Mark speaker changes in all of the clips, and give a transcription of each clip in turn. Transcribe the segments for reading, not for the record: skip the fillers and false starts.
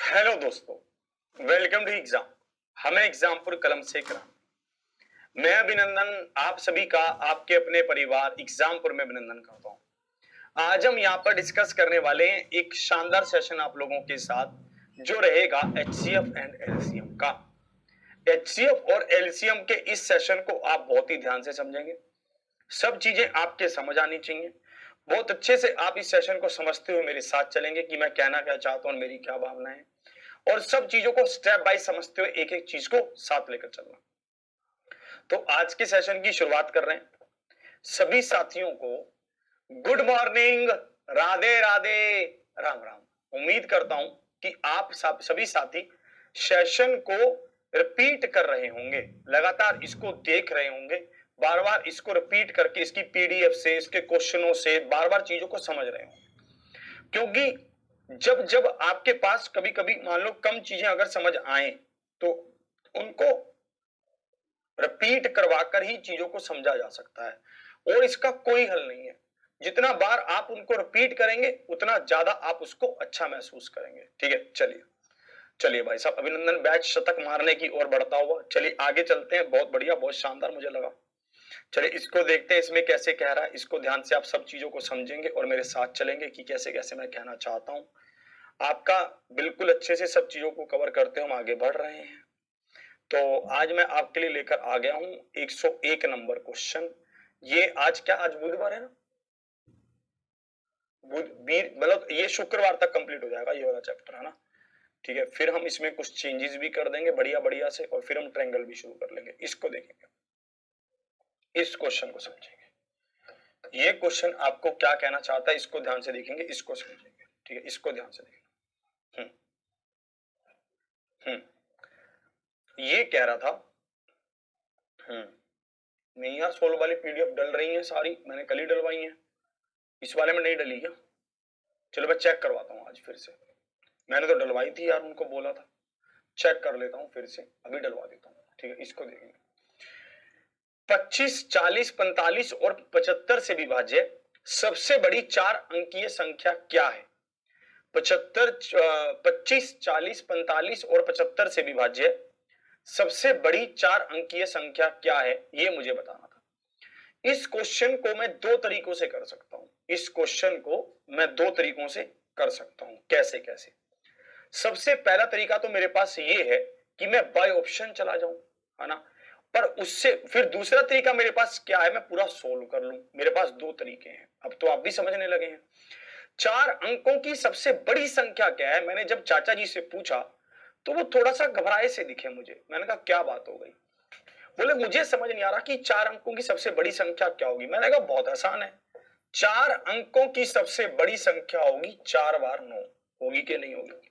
Speaker 1: Hello दोस्तों, welcome to exam. हमें एग्जामपुर कलम से कराना। मैं अभिनंदन आप सभी का आपके अपने परिवार एग्जामपुर में अभिनंदन करता हूं। आज हम यहाँ पर डिस्कस करने वाले हैं एक शानदार सेशन आप लोगों के साथ जो रहेगा एचसीएफ एंड एलसीएम का। एचसीएफ और एलसीएम के इस सेशन को आप बहुत ही ध्यान से समझेंगे। सब चीजें आपके समझ आनी चाहिए। बहुत अच्छे से आप इस सेशन को समझते हुए मेरे साथ चलेंगे कि मैं कहना क्या चाहता हूं और मेरी क्या भावना है, और सब चीजों को स्टेप बाय समझते हुए एक एक चीज को साथ लेकर चलना। तो आज के सेशन की शुरुआत कर रहे हैं। सभी साथियों को गुड मॉर्निंग, राधे राधे, राम राम। उम्मीद करता हूं कि आप सभी साथी सेशन को रिपीट कर रहे होंगे, लगातार इसको देख रहे होंगे, बार बार इसको रिपीट करके इसकी पीडीएफ से, इसके क्वेश्चनों से बार बार चीजों को समझ रहे होंगे। क्योंकि जब जब आपके पास कभी कभी मान लो कम चीजें अगर समझ आए तो उनको रिपीट करवाकर ही चीजों को समझा जा सकता है, और इसका कोई हल नहीं है। जितना बार आप उनको रिपीट करेंगे उतना ज्यादा आप उसको अच्छा महसूस करेंगे। ठीक है, चलिए चलिए भाई साहब, अभिनंदन बैच शतक मारने की ओर बढ़ता हुआ। चलिए आगे चलते हैं। बहुत बढ़िया, बहुत शानदार मुझे लगा। चलिए इसको देखते हैं, इसमें कैसे कह रहा है। इसको ध्यान से आप सब चीजों को समझेंगे और मेरे साथ चलेंगे कि कैसे कैसे मैं कहना चाहता हूं। आपका बिल्कुल अच्छे से सब चीजों को कवर करते हुए हम आगे बढ़ रहे हैं। तो आज मैं आपके लिए लेकर आ गया हूं 101 नंबर क्वेश्चन। ये आज क्या, आज बुधवार है ना, मतलब ये शुक्रवार तक कंप्लीट हो जाएगा ये वाला चैप्टर, है ना। ठीक है, फिर हम इसमें कुछ चेंजेस भी कर देंगे बढ़िया बढ़िया से, और फिर हम ट्रायंगल भी शुरू कर लेंगे। इसको देखेंगे, इस क्वेश्चन को समझेंगे। ये क्वेश्चन आपको क्या कहना चाहता है इसको ध्यान से देखेंगे, इसको समझेंगे। ठीक है, इसको ध्यान से देखेंगे। ये कह रहा था, नहीं यार, सोल्व वाली पीडीएफ डल रही है सारी, मैंने कल ही डलवाई है। इस वाले में नहीं डली क्या? चलो मैं चेक करवाता हूँ आज फिर से। मैंने तो डलवाई थी यार, उनको बोला था। चेक कर लेता हूँ फिर से, अभी डलवा देता हूँ। ठीक है, इसको देखेंगे। 25, 40, 45 और 75 से विभाज्य सबसे बड़ी 4 अंकीय संख्या क्या है? 25, 40, 45 और 75 से विभाज्य सबसे बड़ी 4 अंकीय संख्या क्या है, ये मुझे बताना था। इस क्वेश्चन को मैं दो तरीकों से कर सकता हूं। इस क्वेश्चन को मैं दो तरीकों से कर सकता हूं। कैसे कैसे? सबसे पहला तरीका तो मेरे पास ये है कि मैं बाय ऑप्शन चला जाऊं, है ना। पर उससे फिर दूसरा तरीका मेरे पास क्या है, मैं पूरा सोल्व कर लूं। मेरे पास दो तरीके हैं। अब तो आप भी समझने लगे हैं। 4 अंकों की सबसे बड़ी संख्या क्या है? मैंने जब चाचा जी से पूछा तो वो थोड़ा सा घबराए से दिखे मुझे। मैंने कहा क्या बात हो गई? बोले मुझे समझ नहीं आ रहा कि 4 अंकों की सबसे बड़ी संख्या क्या होगी। मैंने कहा बहुत आसान है, 4 अंकों की सबसे बड़ी संख्या होगी 4 बार 9। होगी कि नहीं होगी?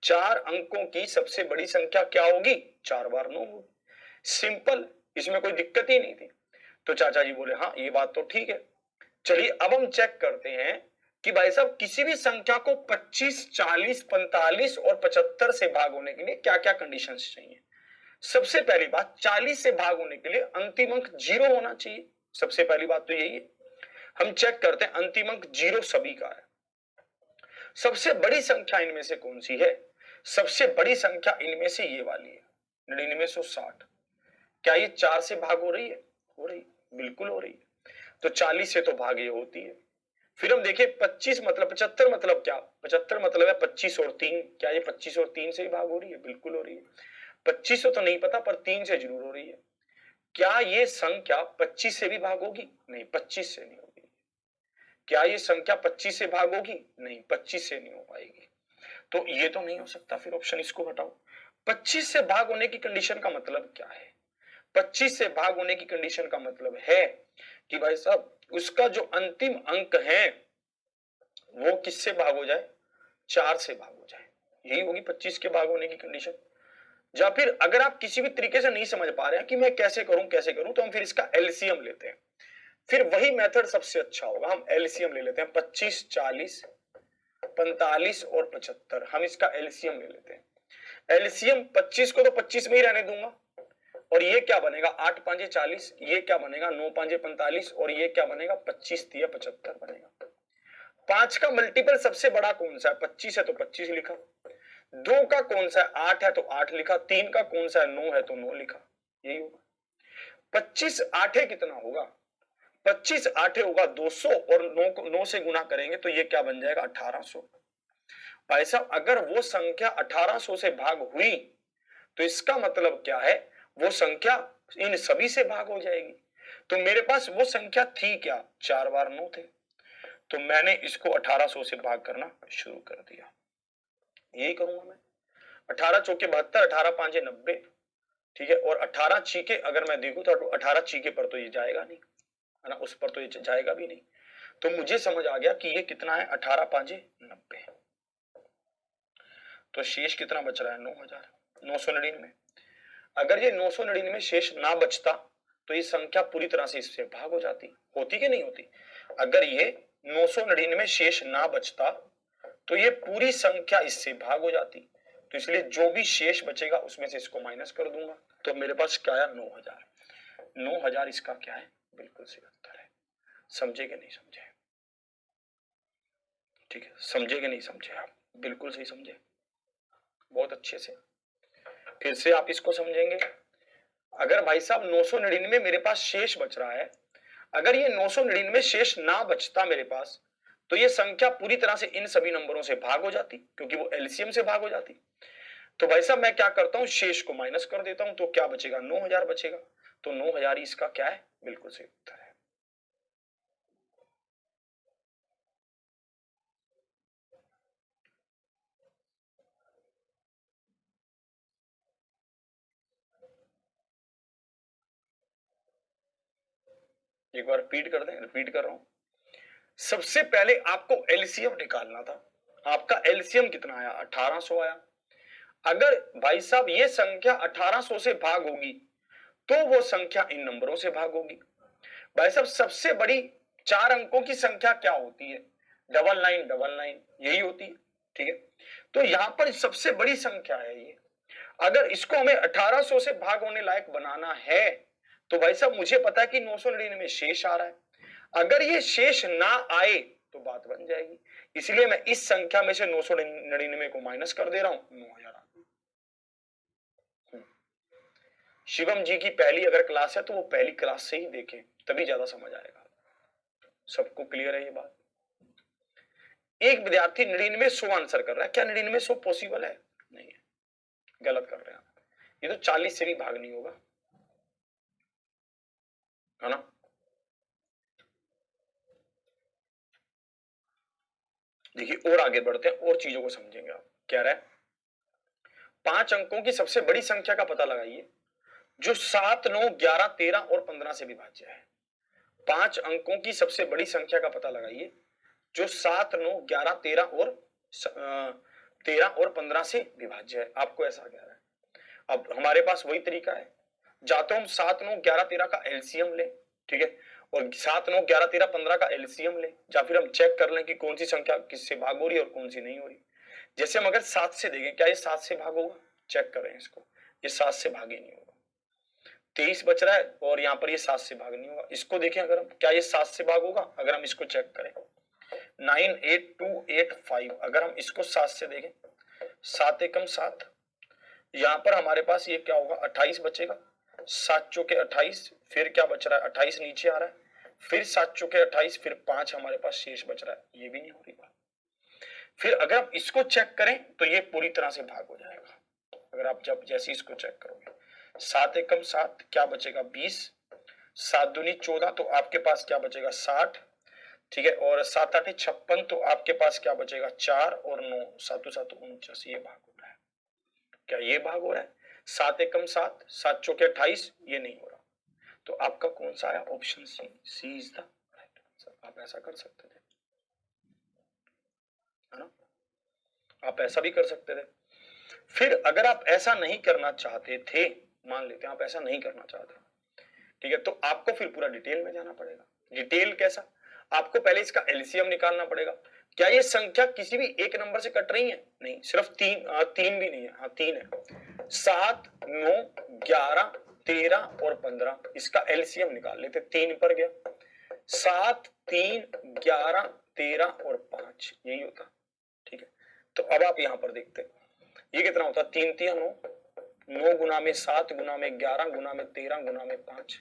Speaker 1: 4 अंकों की सबसे बड़ी संख्या क्या होगी? 4 बार 9 होगी। सिंपल, इसमें कोई दिक्कत ही नहीं थी। तो चाचा जी बोले हाँ ये बात तो ठीक है। चलिए अब हम चेक करते हैं कि भाई साहब किसी भी संख्या को 25, 40, 45 और 75 से भाग होने के लिए क्या क्या कंडीशंस चाहिए। सबसे पहली बात, 40 से भाग होने के लिए अंतिम अंक 0 होना चाहिए। सबसे पहली बात तो यही है। हम चेक करते हैं, अंतिम अंक 0 सभी का है। सबसे बड़ी संख्या इनमें से कौन सी है? सबसे बड़ी संख्या इनमें से ये वाली है, 9960। क्या ये 4 से भाग हो रही है? हो रही, बिल्कुल हो रही है। तो 40 से तो भाग ये होती है। फिर हम देखें 25 मतलब 75 मतलब क्या? 75 मतलब है 25 और 3। क्या ये 25 और 3 से ही भाग हो रही है? बिल्कुल हो रही है। 25 से तो नहीं पता, पर 3 से जरूर हो रही है। क्या ये संख्या 25 से भी भाग होगी? नहीं, 25 से नहीं होगी। क्या ये संख्या 25 से भाग होगी? नहीं, 25 से नहीं हो पाएगी। तो ये तो नहीं हो सकता। फिर ऑप्शन इसको हटाओ। 25 से भाग होने की कंडीशन का मतलब क्या है? 25 से भाग होने की कंडीशन का मतलब है कि भाई साहब उसका जो अंतिम अंक है वो किससे भाग हो जाए? 4 से भाग हो जाए। यही होगी 25 के भाग होने की कंडीशन। या फिर अगर आप किसी भी तरीके से नहीं समझ पा रहे हैं कि मैं कैसे करूं, तो हम फिर इसका एलसीएम लेते हैं। फिर वही मेथड सबसे अच्छा होगा। हम एलसीएम ले लेते हैं, 25, 40, 45 और 75। हम इसका एलसीएम ले लेते हैं। एलसीएम 25 को तो 25 में ही रहने दूंगा, और ये क्या बनेगा? 8 5 40, ये क्या बनेगा? 9 5 45, और ये क्या बनेगा? 25 3 75 बनेगा। 5 का मल्टीपल सबसे बड़ा कौन सा है? 25 है तो 25 लिखा। 2 का कौन सा है 8 है तो 8 लिखा, 3 का कौन सा है 9 है तो 9 लिखा, यही होगा। 25 आठे कितना होगा, 25 आठे होगा 200 और 9 को 9 से गुना करेंगे तो ये क्या बन जाएगा 1800। भाई साहब अगर वो संख्या 1800 से भाग हुई तो इसका मतलब क्या है, वो संख्या इन सभी से भाग हो जाएगी। तो मेरे पास वो संख्या थी क्या, 4 बार 9 थे, तो मैंने इसको 1800 से भाग करना शुरू कर दिया। यही करूंगा मैं। 18 चौके 72, 18 पांचे 90, ठीक है। और 18 चीके अगर मैं देखूं तो 18 चीके पर तो ये जाएगा नहीं, है ना, उस पर तो ये जाएगा भी नहीं। तो मुझे समझ आ गया कि ये कितना है 18 पांचे 90। तो शेष कितना बच रहा है 9,999। अगर ये 999 शेष ना बचता तो ये संख्या पूरी तरह से इससे भाग हो जाती, होती कि नहीं होती। अगर ये 999 शेष ना बचता तो ये पूरी संख्या इससे भाग हो जाती। तो इसलिए जो भी शेष बचेगा उसमें से इसको माइनस कर दूंगा। तो मेरे पास क्या है 9000। 9000 इसका क्या है, बिल्कुल सही उत्तर है। समझे कि नहीं समझे, ठीक है, समझे कि नहीं समझे आप, बिल्कुल सही समझे, बहुत अच्छे से। फिर से आप इसको समझेंगे। अगर भाई साहब 999 मेरे पास शेष बच रहा है, अगर ये 999 शेष ना बचता मेरे पास तो ये संख्या पूरी तरह से इन सभी नंबरों से भाग हो जाती, क्योंकि वो एलसीएम से भाग हो जाती। तो भाई साहब मैं क्या करता हूं, शेष को माइनस कर देता हूं, तो क्या बचेगा 9000 बचेगा। तो 9000 इसका क्या है, बिल्कुल सही उत्तर है। एक बार रिपीट कर दें, रिपीट कर रहा हूं। सबसे पहले आपको एलसीएम निकालना था। आपका एलसीएम कितना आया 1800 आया। अगर भाई साहब ये संख्या 1800 से भाग होगी तो वो संख्या इन नंबरों से भाग होगी। भाई साहब सबसे बड़ी 4 अंकों की संख्या क्या होती है, 9999 यही होती है, ठीक है। तो यहां पर सबसे बड़ी संख्या है ये। अगर इसको हमें 1800 से भाग होने लायक बनाना है तो भाई साहब मुझे पता है कि 999 शेष आ रहा है। अगर ये शेष ना आए तो बात बन जाएगी। इसलिए मैं इस संख्या में से 999 को माइनस कर दे रहा हूं, 9000। शिवम जी की पहली अगर क्लास है तो वो पहली क्लास से ही देखें, तभी ज्यादा समझ आएगा। सबको क्लियर है ये बात। एक विद्यार्थी 99 आंसर कर रहा है, क्या 99 पॉसिबल है, नहीं है, गलत कर रहे हैं आप। ये तो 40 से भी भाग नहीं होगा, है ना। देखिए और आगे बढ़ते हैं और चीजों को समझेंगे। आप कह रहे हैं 5 अंकों की सबसे बड़ी संख्या का पता लगाइए जो 7, 9, 11, 13 और 15 से विभाज्य है। 5 अंकों की सबसे बड़ी संख्या का पता लगाइए जो 7, 9, 11, 13 और 15 से विभाज्य है। आपको ऐसा कह रहा है। अब हमारे पास वही तरीका है, जाते हम 7, 9, 11, 13 का एलसीएम ले, ठीक है, और 7, 9, 11, 13, 15 का एलसीएम ले, या फिर हम चेक कर लें कि कौन सी संख्या किससे भाग हो रही है और कौन सी नहीं हो रही। जैसे हम अगर 7 से देखें, क्या ये 7 से भाग होगा, चेक करें इसको, ये 7 से भाग ही नहीं होगा। 23 बच रहा है और यहाँ पर ये 7 से भाग नहीं होगा। इसको देखें अगर हम, क्या ये 7 से भाग होगा, अगर हम इसको चेक करें 98285, अगर हम इसको 7 से देखें, 7 एकम 7, यहां पर हमारे पास ये क्या होगा 28 बचेगा। 7 चौके 28, फिर क्या बच रहा है 28 नीचे आ रहा है, फिर 7 चौके 28, फिर 5 हमारे पास शेष बच रहा है, ये भी नहीं हो रही बात। फिर अगर आप इसको चेक करें तो ये पूरी तरह से भाग हो जाएगा। अगर आप जब जैसे इसको चेक करोगे 7 एकम 7, क्या बचेगा 20, 7 दूनी 14, तो आपके पास क्या बचेगा 60, ठीक है, और 7 8 56, तो आपके पास क्या बचेगा 4, और 9 7 7 49, ये भाग हो रहा है। क्या ये भाग हो रहा है 7 एकम 7, 7 चौके 28, ये नहीं हो रहा। तो आपका कौन सा आया, option C, C is the right answer. आप ऐसा कर सकते थे, है ना, आप ऐसा भी कर सकते थे। फिर अगर आप ऐसा नहीं करना चाहते थे, मान लेते हैं आप ऐसा नहीं करना चाहते, ठीक है, तो आपको फिर पूरा डिटेल में जाना पड़ेगा। डिटेल कैसा, आपको पहले इसका एलसीएम निकालना पड़ेगा। क्या ये संख्या किसी भी एक नंबर से कट रही है, नहीं, सिर्फ 3 भी नहीं है, हाँ 3 है। 7, 9, 11, 13 और 15, इसका एलसीएम निकाल लेते, 3 पर गया, 7, 3, 11, 13 और 5, यही होता, ठीक है। तो अब आप यहां पर देखते ये कितना होता है, 3 3 9, 9 गुना में 7 गुना में 11 गुना में 13 गुना में 5,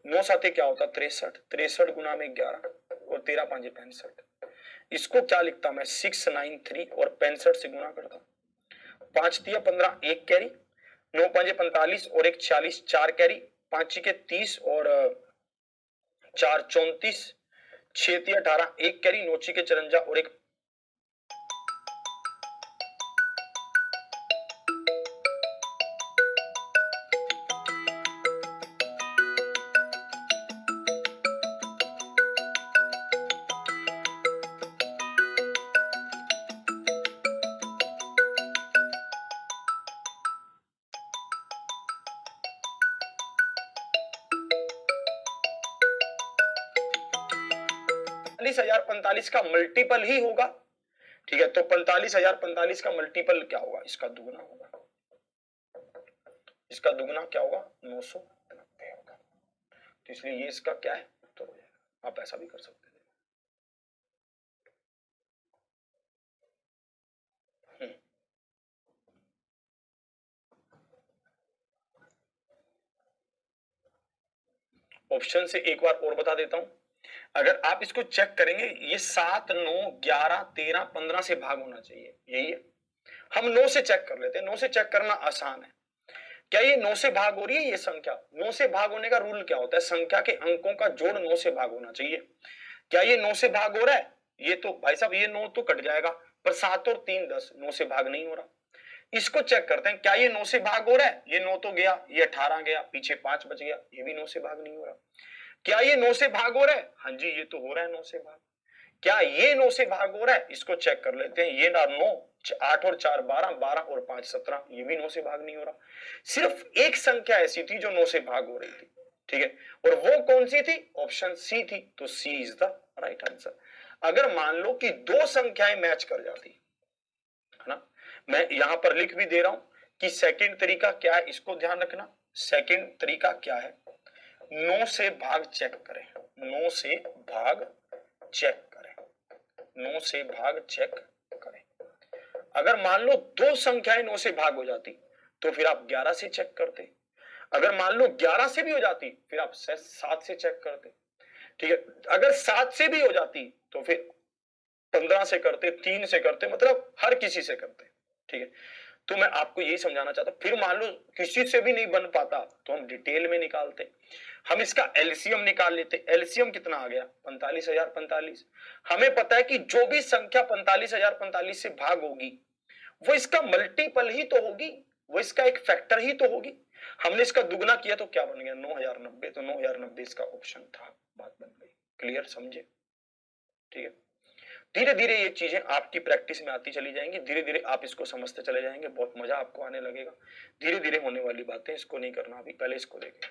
Speaker 1: 9 7 क्या होता है 63, 63 गुना में 11 और 13 5 65। इसको क्या लिखता मैं 693 और 65 से गुना करता, 5 तिया 15 एक कैरी, 9 5 45 और एक 40 4 कैरी, 5 के 30 और 4 34, 6 तिया 18 एक कैरी, 9 के चरंजा और एक ₹45,045 का मल्टीपल ही होगा। ठीक है, तो 45,045 का मल्टीपल क्या होगा, इसका दुगना होगा। इसका दुगना क्या होगा 990 होगा। तो इसलिए ये इसका क्या है उत्तर हो जाएगा। आप ऐसा भी कर सकते हैं। ऑप्शन से एक बार और बता देता हूं, अगर आप इसको चेक करेंगे ये 7 9 11 13 15 से भाग होना चाहिए, यही है। हम 9 से चेक कर लेते हैं, 9 से चेक करना आसान है। क्या ये 9 से भाग हो रही है, ये संख्या 9 से भाग होने का रूल क्या होता है, संख्या के अंकों का जोड़ 9 से भाग होना चाहिए। क्या ये 9 से भाग हो रहा है, ये तो भाई साहब ये 9 तो कट जाएगा, पर 7 और 3 10, 9 से भाग नहीं हो रहा। इसको चेक करते हैं, क्या ये 9 से भाग हो रहा है, ये 9 तो गया, ये 18 गया, पीछे 5 बच गया, ये भी 9 से भाग नहीं हो रहा। क्या ये 9 से भाग हो रहा है, हाँ जी ये तो हो रहा है 9 से भाग। क्या ये 9 से भाग हो रहा है, इसको चेक कर लेते हैं, ये ना 9 8 और 4 12, 12 और 5 17, ये भी 9 से भाग नहीं हो रहा। सिर्फ एक संख्या ऐसी थी जो 9 से भाग हो रही थी, ठीक है, और वो कौन सी थी, ऑप्शन सी थी, तो सी इज द राइट आंसर। अगर मान लो कि दो संख्याएं मैच कर जाती है ना, मैं यहां पर लिख भी दे रहा हूं कि सेकंड तरीका क्या है, इसको ध्यान रखना। सेकंड तरीका क्या है, 9 से भाग चेक करें, 9 से भाग चेक करें, 9 से भाग चेक करें। अगर मान लो दो संख्याएं 9 से भाग हो जाती तो फिर आप 11 से चेक करते। अगर मान लो 11 से भी हो जाती फिर आप 7 से चेक करते। ठीक है, अगर 7 से भी हो जाती तो फिर 15 से करते, 3 से करते, मतलब हर किसी से करते। ठीक है, तो मैं आपको यही समझाना चाहता, फिर मान लो किसी से भी नहीं बन पाता तो हम डिटेल में निकालते, हम इसका एलसीएम निकाल लेते। एलसीएम कितना आ गया 45,045। हमें पता है कि जो भी संख्या 45,045 से भाग होगी वो इसका मल्टीपल ही तो होगी, वो इसका एक फैक्टर ही तो होगी। हमने इसका दुगना किया तो क्या बन गया 9,090, तो 9,090 इसका ऑप्शन था, बात बन गई। क्लियर, समझे? ठीक है, धीरे धीरे ये चीजें आपकी प्रैक्टिस में आती चली जाएंगी, धीरे धीरे आप इसको समझते चले जाएंगे, बहुत मजा आपको आने लगेगा। धीरे धीरे होने वाली बातें, इसको नहीं करना अभी, पहले इसको देखें।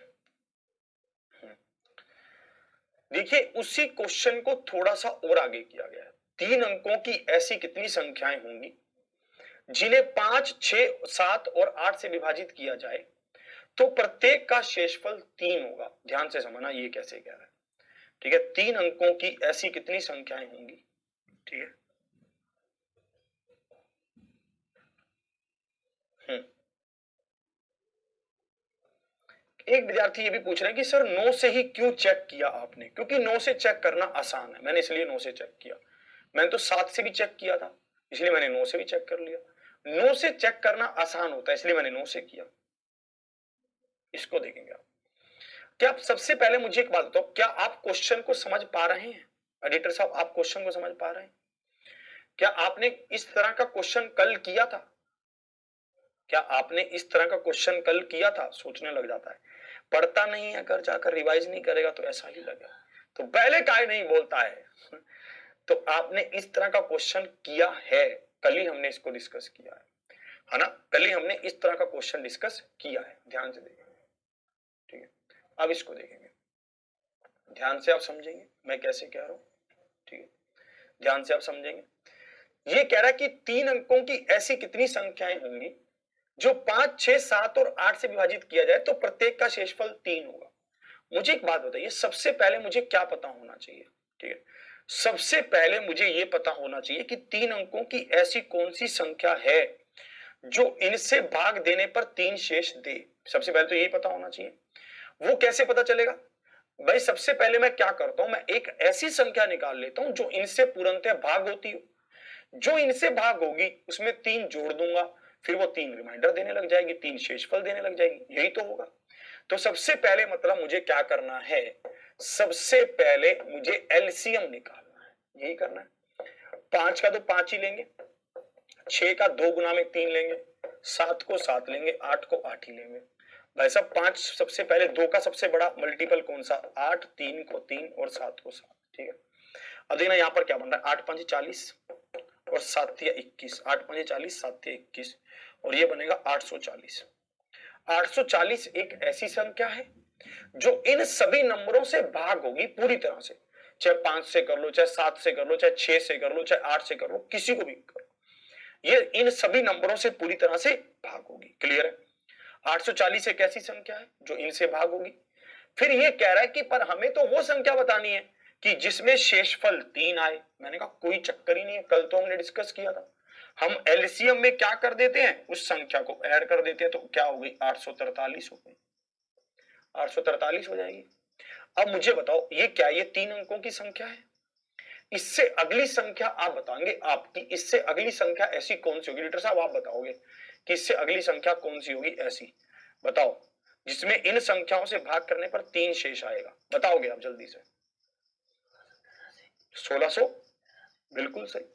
Speaker 1: देखिए उसी क्वेश्चन को थोड़ा सा और आगे किया गया है। 3 अंकों की ऐसी कितनी संख्याएं होंगी जिन्हें 5 6 7 और 8 से विभाजित किया जाए तो प्रत्येक का शेषफल 3 होगा। ध्यान से समझना ये कैसे कह रहा है। ठीक है, 3 अंकों की ऐसी कितनी संख्याएं होंगी, ठीक है। एक विद्यार्थी ये भी पूछ रहे हैं कि सर 9 से ही क्यों चेक किया आपने, क्योंकि 9 से चेक करना आसान है, मैंने इसलिए 9 से चेक किया। मैंने तो 7 से भी चेक किया था, इसलिए मैंने 9 से भी चेक कर लिया। 9 से चेक करना आसान होता है, इसलिए मैंने 9 से किया। इसको देखेंगे आप। क्या आप सबसे पहले मुझे एक बात बताओ, क्या आप क्वेश्चन को समझ पा रहे हैं? एडिटर साहब, आप क्वेश्चन को समझ पा रहे हैं? क्या आपने इस तरह का क्वेश्चन कल किया था? क्या आपने इस तरह का क्वेश्चन कल किया था? सोचने लग जाता है, पढ़ता नहीं है, घर जाकर रिवाइज नहीं करेगा तो ऐसा ही लगेगा, तो पहले काहे नहीं बोलता है। तो आपने इस तरह का क्वेश्चन किया है, कल ही हमने इसको डिस्कस किया है ना, कल ही हमने इस तरह का क्वेश्चन डिस्कस किया है। ध्यान से देखेंगे, ठीक है। अब इसको देखेंगे, ध्यान से आप समझेंगे मैं कैसे कह रहा हूं, ठीक है, ध्यान से आप समझेंगे। ये कह रहा है कि 3 अंकों की ऐसी कितनी संख्याएं होंगी जो 5 6 7 और 8 से विभाजित किया जाए तो प्रत्येक का शेषफल 3 होगा। मुझे एक बात बताइए, सबसे पहले मुझे क्या पता होना चाहिए, ठीक है, सबसे पहले मुझे यह पता होना चाहिए कि 3 अंकों की ऐसी कौन सी संख्या है जो इनसे भाग देने पर 3 शेष दे। सबसे पहले तो यही पता होना चाहिए। वो कैसे पता चलेगा भाई? सबसे पहले मैं क्या करता हूं, मैं एक ऐसी संख्या निकाल लेता हूं जो इनसे पूर्णतः भाग होती हो। जो इनसे भाग होगी उसमें 3 जोड़ दूंगा, फिर वो 3 रिमाइंडर देने लग जाएगी, 3 शेषफल देने लग जाएगी। यही तो होगा। तो सबसे पहले मतलब मुझे क्या करना है, सबसे पहले मुझे एलसीएम निकालना है। यही करना है। 5 का तो 5 ही लेंगे, 6 का 2 गुना में 3 लेंगे, 7 को 7 लेंगे, 8 को 8 ही लेंगे। भाई साहब 5 सबसे पहले, 2 का सबसे बड़ा मल्टीपल कौन सा? 8, 3 को 3 और 7 को 7। ठीक है, अब देखना यहाँ पर क्या बन रहा है। 8 5 40 और 7 तिया 21। 8 5 40, 7 तिया 21 और ये बनेगा 840। 840 एक ऐसी संख्या है जो इन सभी नंबरों से भाग होगी पूरी तरह से। चाहे 5 से कर लो, चाहे 7 से कर लो, चाहे 6 से कर लो, चाहे 8 से कर लो, किसी को भी करो, ये इन सभी नंबरों से पूरी तरह से भाग होगी। क्लियर है? 840 एक ऐसी संख्या है जो इनसे भाग होगी। फिर ये कह रहा है कि पर हमें तो वो संख्या बतानी है कि जिसमें शेषफल 3 आए। मैंने कहा कोई चक्कर ही नहीं है, कल तो हमने डिस्कस किया था। हम एलसीएम में क्या कर देते हैं, उस संख्या को ऐड कर देते हैं, तो क्या हो गई? 843 हो गई। 843 हो जाएगी। अब मुझे बताओ ये क्या, ये 3 अंकों की संख्या है? इससे अगली संख्या आप बताएंगे आपकी, इससे अगली संख्या ऐसी कौन सी होगी? लीटर साहब आप बताओगे कि इससे अगली संख्या कौन सी होगी ऐसी, बताओ, जिसमें इन संख्याओं से भाग करने पर 3 शेष आएगा। बताओगे आप जल्दी से? 1600, बिल्कुल सही।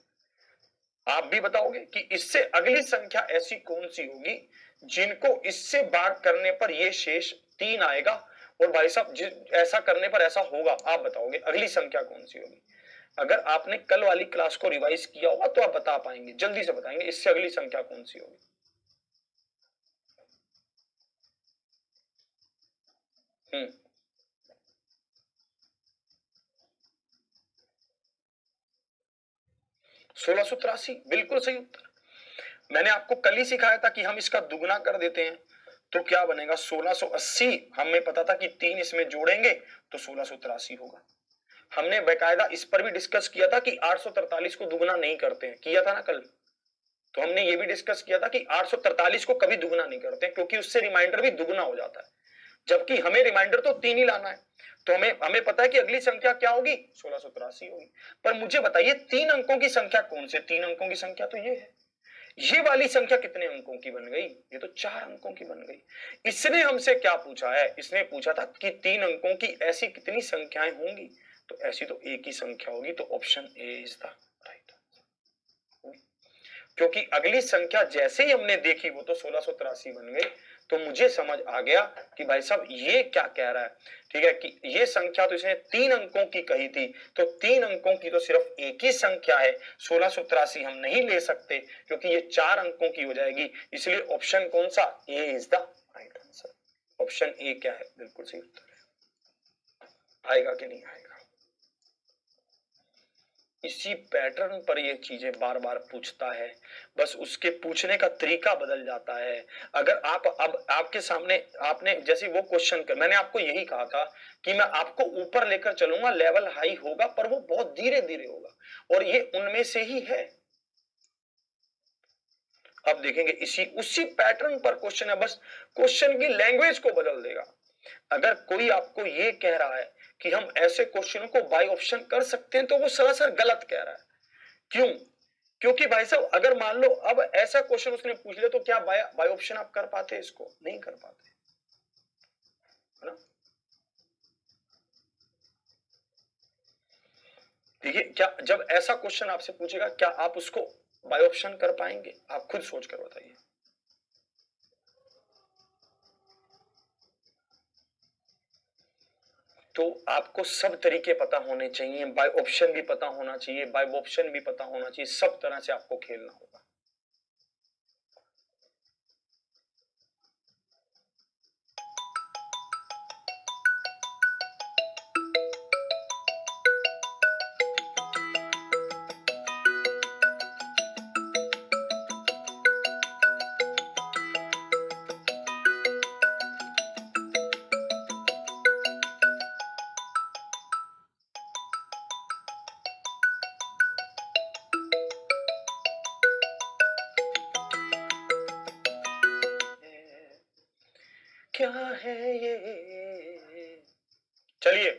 Speaker 1: आप भी बताओगे कि इससे अगली संख्या ऐसी कौन सी होगी जिनको इससे भाग करने पर यह शेष 3 आएगा। और भाई साहब ऐसा करने पर ऐसा होगा, आप बताओगे अगली संख्या कौन सी होगी। अगर आपने कल वाली क्लास को रिवाइज किया होगा तो आप बता पाएंगे, जल्दी से बताएंगे इससे अगली संख्या कौन सी होगी। हम्म 1683, बिल्कुल सही उत्तर। मैंने आपको कल ही सिखाया था कि हम इसका दुगना कर देते हैं तो क्या बनेगा? 1680। हमें पता था कि 3 इसमें जोड़ेंगे तो 1683 होगा। हमने बेकायदा इस पर भी डिस्कस किया था कि 843 को दुगना नहीं करते हैं, किया था ना कल। तो हमने ये भी डिस्कस किया था कि 843 को कभी दुगना नहीं करते क्योंकि उससे रिमाइंडर भी दुगना हो जाता है, जबकि हमें रिमाइंडर तो 3 ही लाना है। तो हमें पता है कि अगली संख्या क्या होगी? 1683 होगी। पर मुझे बताइए 3 अंकों की संख्या कौन से? 3 अंकों की संख्या तो ये है। ये वाली संख्या कितने अंकों की बन गई? ये तो 4 अंकों की बन गई। इसने हमसे क्या पूछा है? इसने पूछा था कि 3 अंकों की ऐसी कितनी संख्याएं होंगी, तो ऐसी तो एक ही संख्या होगी। तो option A is the right answer. क्योंकि अगली संख्या जैसे ही हमने देखी वो तो 1683 बन गई। तो मुझे समझ आ गया कि भाई साहब ये क्या कह रहा है। ठीक है, कि ये संख्या तो इसने 3 अंकों की कही थी, तो 3 अंकों की तो सिर्फ एक ही संख्या है। 1683 हम नहीं ले सकते क्योंकि ये 4 अंकों की हो जाएगी। इसलिए ऑप्शन कौन सा? A is the right answer. Option A क्या है? बिल्कुल सही उत्तर है। आएगा कि नहीं आएगा? इसी पैटर्न पर ये चीजें बार बार पूछता है, बस उसके पूछने का तरीका बदल जाता है। अगर आप अब आपके सामने आपने जैसे वो क्वेश्चन कर, मैंने आपको यही कहा था कि मैं आपको ऊपर लेकर चलूंगा, लेवल हाई होगा पर वो बहुत धीरे धीरे होगा, और ये उनमें से ही है। अब देखेंगे इसी उसी पैटर्न पर क्वेश्चन है, बस क्वेश्चन की लैंग्वेज को बदल देगा। अगर कोई आपको ये कह रहा है कि हम ऐसे क्वेश्चनों को बाय ऑप्शन कर सकते हैं तो वो सरासर गलत कह रहा है। क्यों? क्योंकि भाई साहब अगर मान लो अब ऐसा क्वेश्चन उसने पूछ लिया तो क्या बाय ऑप्शन आप कर पाते? इसको नहीं कर पाते, है ना? देखिए, क्या जब ऐसा क्वेश्चन आपसे पूछेगा क्या आप उसको बाय ऑप्शन कर पाएंगे? आप खुद सोच कर बताइए। तो आपको सब तरीके पता होने चाहिए, बाय ऑप्शन भी पता होना चाहिए, बाय ऑप्शन भी पता होना चाहिए, सब तरह से आपको खेलना होगा। क्या है ये? चलिए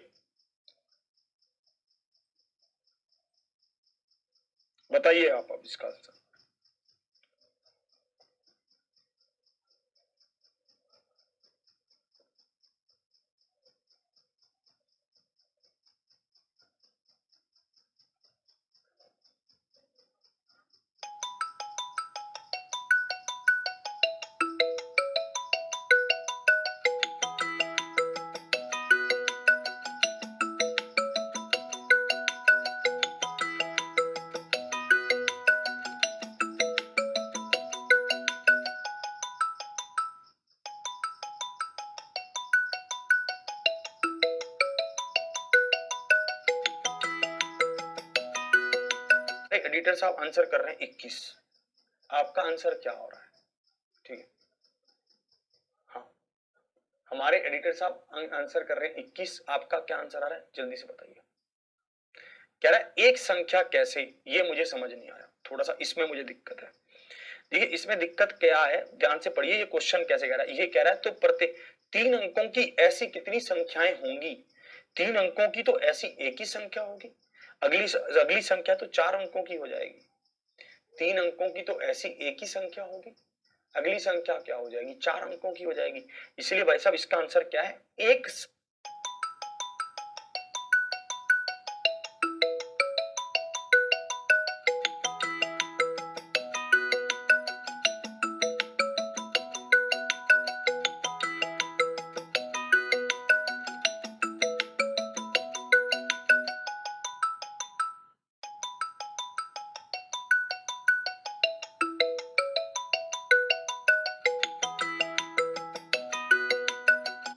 Speaker 1: बताइए आप अब इसका आंसर। एडिटर साहब आंसर कर रहे हैं 21। आपका आंसर क्या हो रहा है? ठीक है, हाँ हमारे एडिटर साहब आंसर कर रहे हैं 21। आपका क्या आंसर आ रहा है जल्दी से बताइए। कह रहा है एक संख्या कैसे, ये मुझे समझ नहीं आया, थोड़ा सा इसमें मुझे दिक्कत है। देखिए इसमें दिक्कत क्या है, ध्यान से पढ़िए। ये क्वेश्चन कैसे कह रहा है, ये कह रहा है तो प्रत्येक 3 अंकों की ऐसी कितनी संख्याएं होंगी? 3 अंकों की तो ऐसी एक ही संख्या होगी। अगली अगली संख्या तो 4 अंकों की हो जाएगी। 3 अंकों की तो ऐसी एक ही संख्या होगी, अगली संख्या क्या हो जाएगी? 4 अंकों की हो जाएगी। इसलिए भाई साहब इसका आंसर क्या है? एक।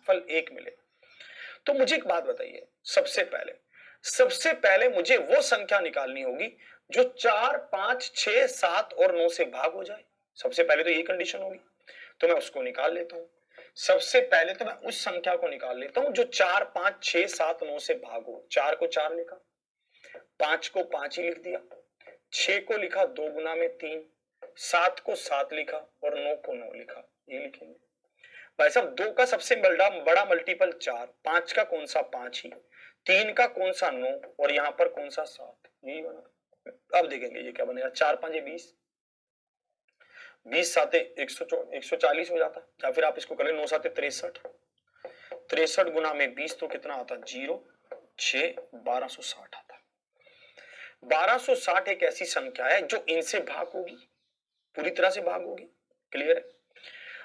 Speaker 1: फल एक मिले। तो मुझे एक बात बताइए, सबसे पहले मुझे वो संख्या निकालनी होगी जो 4, 5, 6, 7 और 9 से भाग हो जाए। सबसे पहले तो ये कंडीशन होगी, तो मैं उसको निकाल लेता हूं। सबसे पहले तो मैं उस संख्या को निकाल लेता हूं जो 4, 5, 6, 7, 9 से भाग हो। 4 को 4 लिखा, 5 को 5 ही लिख दिया, 6 को लिखा 2 गुना में 3, 7 को 7 लिखा और 9 को 9 लिखा। ये लिखेंगे भाई साहब। 2 का सबसे बड़ा मल्टीपल 4, 5 का कौन सा 5 ही, 3 का कौन सा 9 और यहां पर कौन सा 7, यही बना। अब देखेंगे ये क्या बनेगा। 4 5 20, 20 साते 140 हो जाता, या फिर आप इसको कर ले 9 साते 63, 63 गुना में 20 तो कितना आता? 0 6 1260 आता। 1260 एक ऐसी संख्या है जो इनसे भाग होगी, पूरी तरह से भाग होगी। क्लियर है?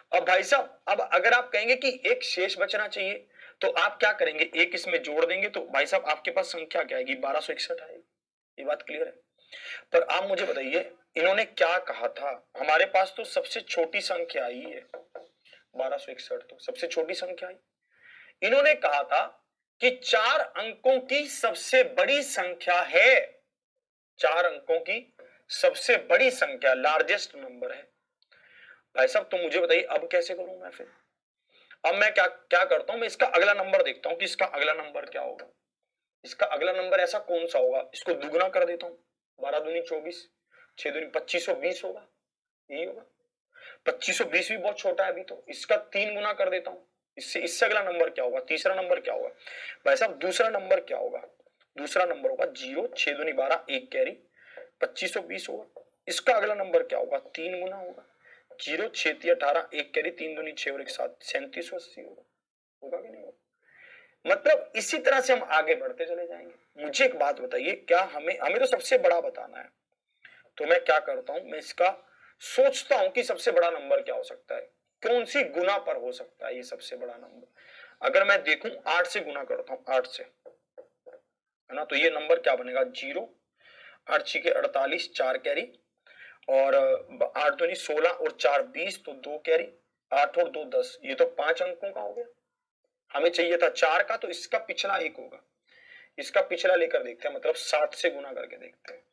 Speaker 1: अब भाई साहब, अब अगर आप कहेंगे कि एक शेष बचना चाहिए तो आप क्या करेंगे? एक इसमें जोड़ देंगे तो भाई साहब आपके पास संख्या क्या आएगी? 1261 आएगी। ये बात क्लियर है? पर आप मुझे बताइए इन्होंने क्या कहा था? हमारे पास तो सबसे छोटी संख्या आई है 1261, तो सबसे छोटी संख्या आई। इन्होंने कहा था कि 4 अंकों की सबसे बड़ी संख्या है, 4 अंकों की सबसे बड़ी संख्या, लार्जेस्ट नंबर है। भाई साहब तो मुझे बताइए अब कैसे करूं मैं फिर? अब मैं क्या क्या करता हूं, मैं इसका अगला नंबर देखता हूं कि इसका अगला नंबर क्या होगा। इसका अगला नंबर ऐसा कौन सा होगा? इसको दुगुना कर देता हूं, 12 दूनी 24, 6 दूनी 2520 होगा, यही होगा। 2520 भी बहुत छोटा है अभी, तो इसका 3 गुना कर देता हूं। इससे अगला नंबर क्या होगा? तीसरा नंबर क्या होगा? भाई साहब दूसरा नंबर क्या होगा? दूसरा नंबर होगा 0, 6 दूनी 12, 1 कैरी, 2520 होगा। इसका अगला नंबर क्या होगा? 3 गुना होगा, 0 6 3 18, 1 कैरी, 3 दूनी 6 और 1 7, 3780 होगा। होगा कि नहीं होगा? मतलब इसी तरह से हम आगे बढ़ते चले जाएंगे। मुझे एक बात बताइए, क्या हमें हमें तो सबसे बड़ा बताना है, तो मैं क्या करता हूं, मैं इसका सोचता हूं कि सबसे बड़ा नंबर क्या हो सकता है, कौन सी गुना पर हो सकता है ये सबसे बड़ा नंबर। अगर मैं देखूं 8 से गुना करता हूं, 8 से, है ना, तो ये नंबर क्या बनेगा? 0, 8 6 48, 4 कैरी, और 8 दूनी 16 और 4 20, तो 2 कैरी, 8 और 2 10, ये तो 5 अंकों का हो गया। हमें चाहिए था 4 का, तो इसका पिछला 1 होगा, इसका पिछला लेकर देखते हैं, मतलब 7 से गुना करके देखते हैं।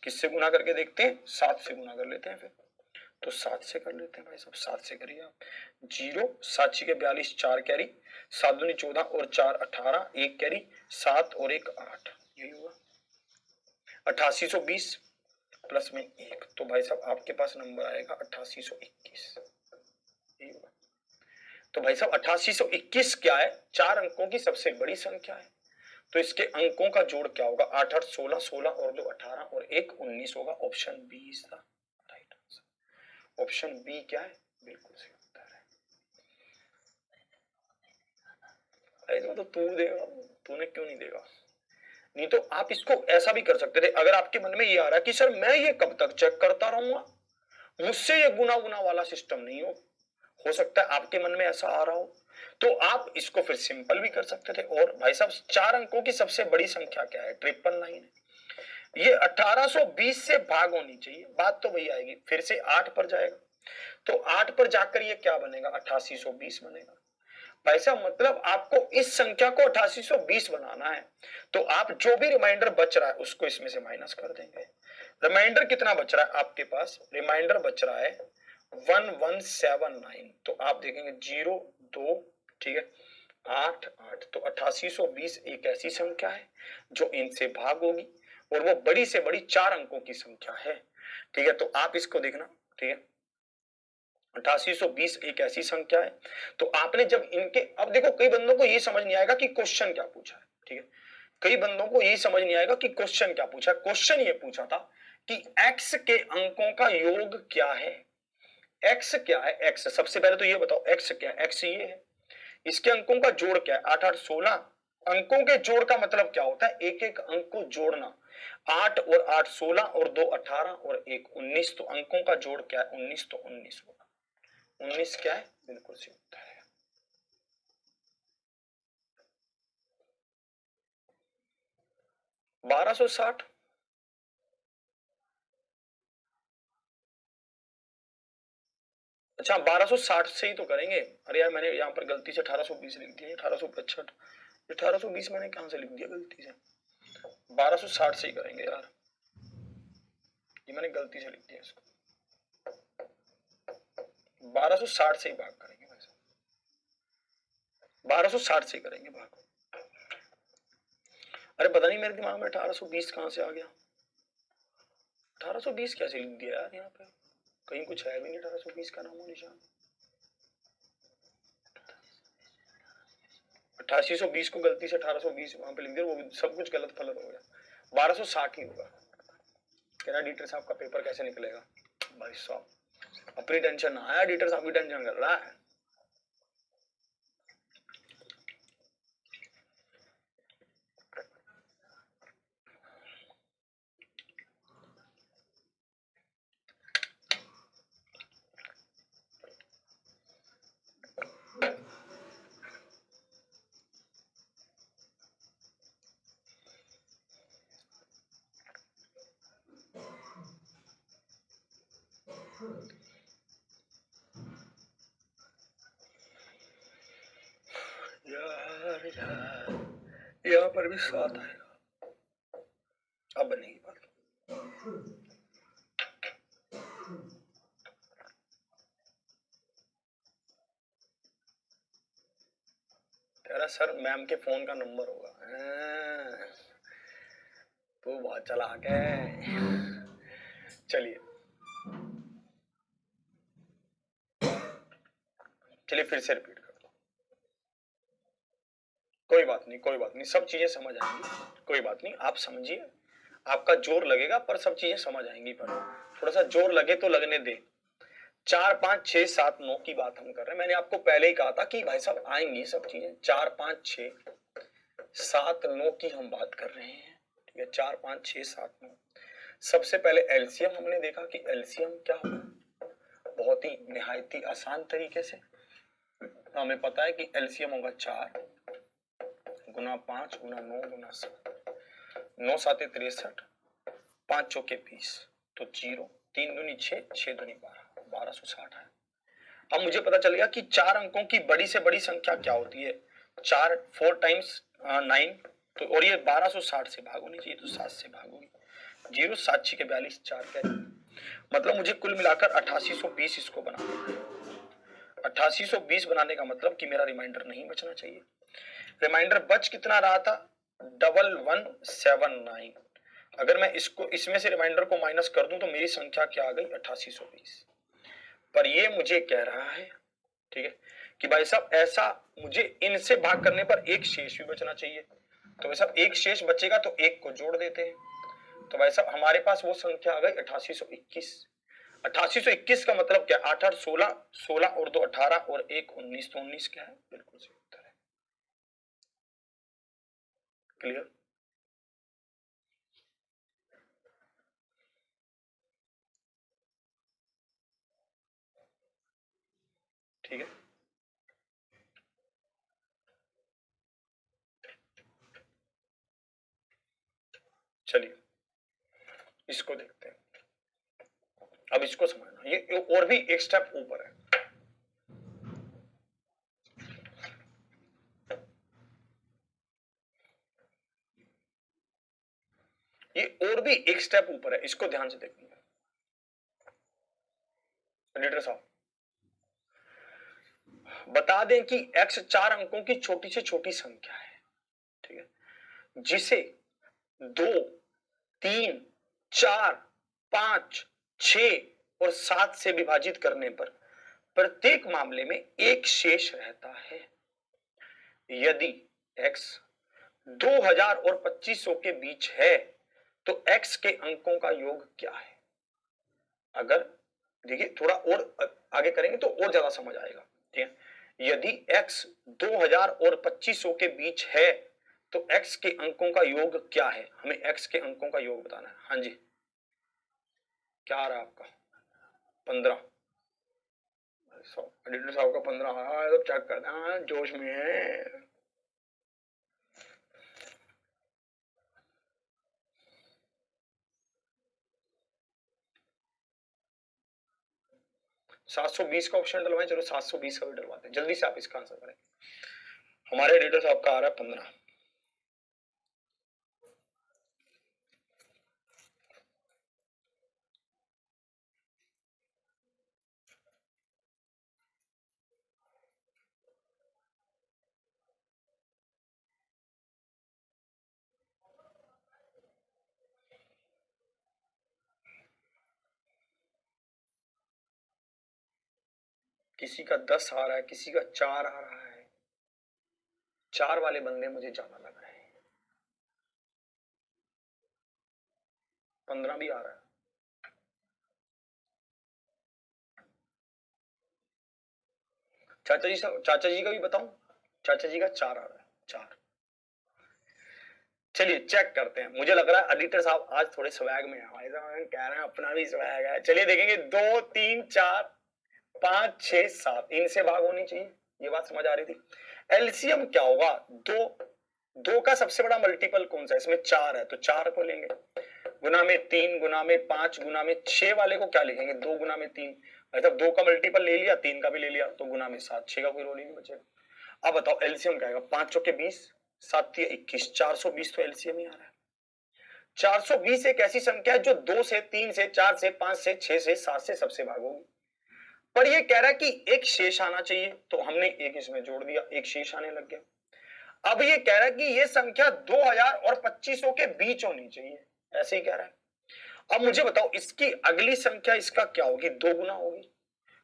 Speaker 1: किससे गुना करके देखते हैं? 7 से गुना कर लेते हैं फिर। तो 7 से कर लेते हैं भाई साहब, 7 से करिए आप। 0 7 6 42, 4 कैरी, 7 दूनी 14 और 4 18, 1 कैरी, 7 और 1 8, यही होगा 8820 प्लस में 1, तो भाई साहब आपके पास नंबर आएगा 8821, यही होगा। तो भाई साहब 8821 क्या है? 4 अंकों की सबसे बड़ी संख्या है, तो इसके अंकों का जोड़ क्या होगा? 8 8 16, 16 और 2 18 और 1 19 होगा। Option B is the right answer. Option B क्या है? बिल्कुल सही उत्तर है। ऐसा तो तू देगा, तूने क्यों नहीं देगा? नहीं तो आप इसको ऐसा भी कर सकते थे, अगर आपके मन में ये आ रहा है कि सर मैं ये कब तक चेक करता रहूंगा, मुझसे ये गुना गुना वाला सिस्टम नहीं हो सकता है आपके मन में ऐसा आ रहा हो, तो आप इसको फिर सिंपल भी कर सकते थे। और भाई साहब 4 अंकों की सबसे बड़ी संख्या क्या है? 599 है। ये 1820 से भाग होनी चाहिए, बात तो वही आएगी, फिर से 8 पर जाएगा, तो 8 पर जाकर ये क्या बनेगा? 8820 बनेगा। भाई साहब मतलब आपको इस संख्या को 8820 बनाना है, तो आप जो भी रिमाइंडर बच रहा है उसको इसमें से माइनस कर देंगे। रिमाइंडर कितना बच रहा है आपके पास? रिमाइंडर बच रहा है 1179, तो आप देखेंगे 0 2, ठीक है, 8 8, तो 8820 एक ऐसी संख्या है जो इनसे भाग होगी और वो बड़ी से बड़ी 4 अंकों की संख्या है, ठीक है। तो आप इसको देखना, ठीक है, 8820 एक ऐसी संख्या है। तो आपने जब इनके, अब देखो कई बंदों को ये समझ नहीं आएगा कि क्वेश्चन क्या पूछा है, ठीक है, कई बंदों को ये समझ नहीं आएगा कि क्वेश्चन क्या पूछा। क्वेश्चन ये पूछा था कि x के अंकों का योग क्या है। x क्या है? x सबसे पहले तो ये बताओ x क्या है? x ये है, इसके अंकों का जोड़ क्या है? 8 8 16। अंकों के जोड़ का मतलब क्या होता है? एक एक अंक को जोड़ना। 8 और 8 16 और 2 18 और 1 19, तो अंकों का जोड़ क्या है? 19, तो 19 होगा। 19 क्या है? बिल्कुल सही उत्तर है। बारह सौ साठ। अच्छा 1260 से ही तो करेंगे। अरे यार मैंने यहाँ पर गलती से 1820 लिख दिया, 1865, 1820 मैंने कहां से लिख दिया गलती से? 1260 से ही करेंगे यार, ये मैंने गलती से लिख दिया इसको। 1260 से ही भाग करेंगे भाई साहब, 1260 से ही करेंगे भाग। अरे पता नहीं मेरे दिमाग में 1820 कहां से आ गया? 1820 कैसे लिख दिया यार? यहाँ पे कहीं कुछ है भी नहीं 1820 का नामो निशान। 8820 को गलती से 1820 वहां पे लिख दिया, वो सब कुछ गलत फलत हो गया। 1260 ही होगा। कह रहा एडिटर साहब का पेपर कैसे निकलेगा? भाई साहब अपनी टेंशन ना आया, एडिटर साहब की टेंशन कर रहा है। यार यार यहाँ पर भी 7 आएगा, अब बनेगी बात। तेरा सर मैम के फोन का नंबर होगा। तू बहुत चालाक है। चलिए चलिए फिर से रिपीट कर दो। कोई बात नहीं, कोई बात नहीं, सब चीजें समझ आएंगी, कोई बात नहीं, आप समझिए। आपका जोर लगेगा पर सब चीजें समझ आएंगी, पर थोड़ा सा जोर लगे तो लगने दे। 4 5 6 7 9 की बात हम कर रहे हैं। मैंने आपको पहले ही कहा था कि भाई साहब आएंगी सब चीजें। 4 5 6 7 9 की हम बात कर रहे हैं, ठीक है। 4 5 6 7 9। सबसे पहले एलसीएम हमने देखा कि एलसीएम क्या होगा, बहुत ही निहायती आसान तरीके से हमें पता है कि एलसीएम होगा 4 गुना 5 गुना 9 गुना 7, 9 7 63, 5 चौके 20, तो 0, 3 दूनी 6, 6 दूनी 12, 1260 है। अब मुझे पता चल गया कि 4 अंकों की बड़ी से बड़ी संख्या क्या होती है। 4 4 टाइम्स 9, तो और ये 1260 से भाग होनी चाहिए, तो 7 से भाग होगी। 0 7 6 के 42, 4 क्या, मतलब मुझे कुल मिलाकर 8820 इसको बनाना है। 8820 बनाने का मतलब कि मेरा रिमाइंडर नहीं बचना चाहिए। रिमाइंडर बच कितना रहा था? 1179। अगर मैं इसको इसमें से रिमाइंडर को माइनस कर दूं तो मेरी संख्या क्या आ गई? 8820। पर ये मुझे कह रहा है, ठीक है, कि भाई साहब ऐसा मुझे इनसे भाग करने पर एक शेष भी बचना चाहिए, तो भाई साहब एक शेष बचेगा तो एक को जोड़ देते हैं, तो भाई साहब हमारे पास वो संख्या आ गई 8821। 8821 का मतलब क्या, 8 8 16, 16 और 2 18 और 1 19, तो 19 क्या है, बिल्कुल सही उत्तर है। क्लियर? ठीक है, चलिए इसको देखते हैं। अब इसको समझना, ये और भी एक स्टेप ऊपर है। ये और भी एक स्टेप ऊपर है, इसको ध्यान से देखिए एडिटर साहब। बता दें कि x 4 अंकों की छोटी से छोटी संख्या है, ठीक है, जिसे 2, 3, 4, 5, 6 और 7 से विभाजित करने पर प्रत्येक मामले में एक शेष रहता है। यदि x 2000 और 2500 के बीच है तो x के अंकों का योग क्या है। अगर देखिए थोड़ा और आगे करेंगे तो और ज्यादा समझ आएगा, ठीक है। यदि x 2000 और 2500 के बीच है तो x के अंकों का योग क्या है, हमें x के अंकों का योग बताना है। हाँ जी, क्या आ रहा है आपका 15, एडिटर साहब का 15 आ रहा है तो चेक कर देना, जोश में है। सात सौ बीस का ऑप्शन डलवाएं, चलो 720 का भी डलवाते हैं, जल्दी से आप इसका आंसर करें। हमारे एडिटर साहब का आ रहा है 15। किसी का 10 आ रहा है, किसी का 4 आ रहा है, 4 वाले बंदे मुझे ज्यादा लग रहे हैं। 15 भी आ रहा है। चाचा जी का भी बताऊं, चाचा जी का 4 आ रहा है, 4। चलिए चेक करते हैं, मुझे लग रहा है एडिटर साहब आज थोड़े स्वैग में है, भाई साहब कह रहे हैं अपना भी स्वैग है। चलिए देखेंगे, 2 3 4 5 6 7 इनसे भाग होनी चाहिए, ये बात समझ आ रही थी। एलसीएम क्या होगा, 2, 2 का सबसे बड़ा मल्टीपल कौन सा है, इसमें 4 है तो 4 को लेंगे, गुना में 3 गुना में 5 गुना में 6 वाले को क्या लिखेंगे, 2 गुना में 3, मतलब 2 का मल्टीपल ले लिया, 3 का भी ले लिया तो गुना में 7, 6 का कोई रोल ही नहीं बचेगा। अब बताओ एलसीएम क्या आएगा, 5 चौके 20, 7 तिया 21, 420 तो एलसीएम ही आ रहा है। 420 एक ऐसी संख्या है जो 2 से 3 से 4 से 5 से 6 से 7 से सबसे भागोगी, पर ये कह रहा है कि एक शेष आना चाहिए, तो हमने एक इसमें जोड़ दिया, एक शेष आने लग गया। अब ये कह रहा है कि ये संख्या 2000 और 2500 के बीच होनी चाहिए, ऐसे ही कह रहा है। अब मुझे बताओ इसकी अगली संख्या इसका क्या होगी, 2 गुना होगी,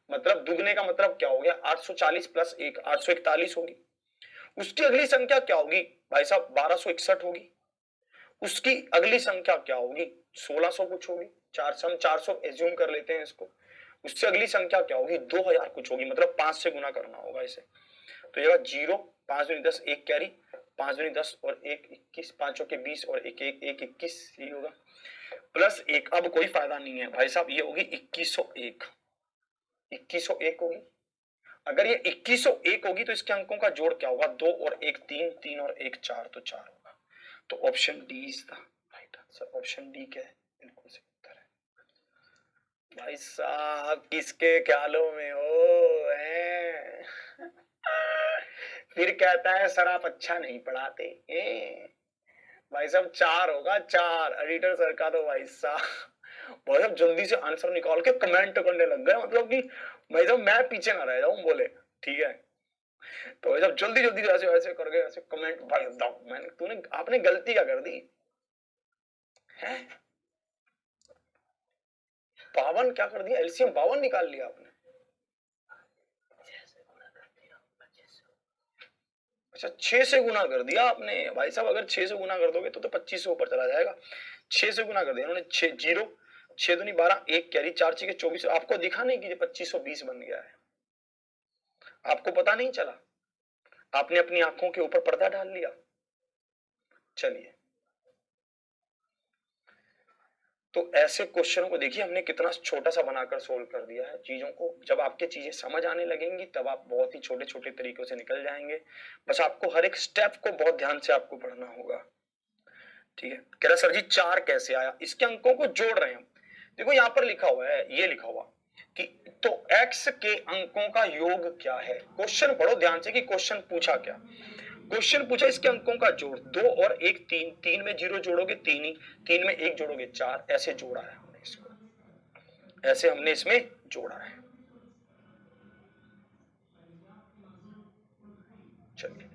Speaker 1: मतलब दुगने का मतलब क्या हो गया, 840 प्लस 1 841 होगी। उसकी अगली संख्या क्या होगी भाई साहब, 1261 होगी। उसकी अगली संख्या क्या होगी, 1600 कुछ होगी, 400 एज्यूम कर लेते हैं इसको। उससे अगली संख्या क्या होगी, 2000 कुछ होगी, मतलब 5 से गुना करना होगा इसे, तो ये 0, 5 दूनी 10, 1 कैरी, 5 दूनी 10 और 1 21, 5 के 20 और 1 1 1 21, यही होगा, प्लस 1। अब कोई फायदा नहीं है भाई साहब, ये होगी 2101, 2101 होगी। अगर ये 2101 होगी तो इसके अंकों का जोड़ क्या होगा, 2 और 1 3, 3 और 1 4, तो 4 होगा। तो option D is the right answer. Option D क्या है, बिल्कुल सही उत्तर है। भाई साहब किसके ख्यालों में हो हैं? फिर कहता है सर आप अच्छा नहीं पढ़ाते। भाई साहब 4 होगा, 4। एडिटर सर का तो भाई साहब भाई साहब जल्दी से आंसर निकाल के कमेंट करने लग गए, मतलब कि भाई साहब मैं पीछे ना रह जाऊं, बोले ठीक है। तो भाई साहब जल्दी जल्दी ऐसे ऐसे कर गए, ऐसे कमेंट, भाई साहब मैंने तूने आपने गलती क्या कर दी है, 52 क्या कर दिया, एलसीएम 52 निकाल लिया आपने। अच्छा 6 से गुना कर दिया आपने भाई साहब, अगर 6 से गुना कर दोगे तो 25 से ऊपर चला जाएगा। 6 से गुना कर दिया उन्होंने, 6 जीरो, 6 दूनी 12, 1 कैरी, 4 6 24। आपको दिखा नहीं कि ये 2520 बन गया है? आपको पता नहीं चला? आपने अपनी आंखों के ऊपर पर्दा डाल लिया। चलिए, तो ऐसे क्वेश्चनों को देखिए हमने कितना छोटा सा बनाकर सोल्व कर दिया है चीजों को। जब आपके चीजें समझ आने लगेंगी तब आप बहुत ही छोटे छोटे तरीकों से निकल जाएंगे। बस आपको हर एक स्टेप को बहुत ध्यान से आपको पढ़ना होगा। ठीक है, कह रहा सर जी 4 कैसे आया? इसके अंकों को जोड़ रहे हैं हम। देखो यहां पर लिखा हुआ है, ये लिखा हुआ कि तो x के अंकों का योग क्या है। क्वेश्चन पढ़ो ध्यान से कि क्वेश्चन पूछा क्या। क्वेश्चन पूछा इसके अंकों का जोड़, 2 और 1 3, 3 में 0 जोड़ोगे 3 ही, 3 में 1 जोड़ोगे 4, ऐसे जोड़ा है हमने इसको, ऐसे हमने इसमें जोड़ा है। चलिए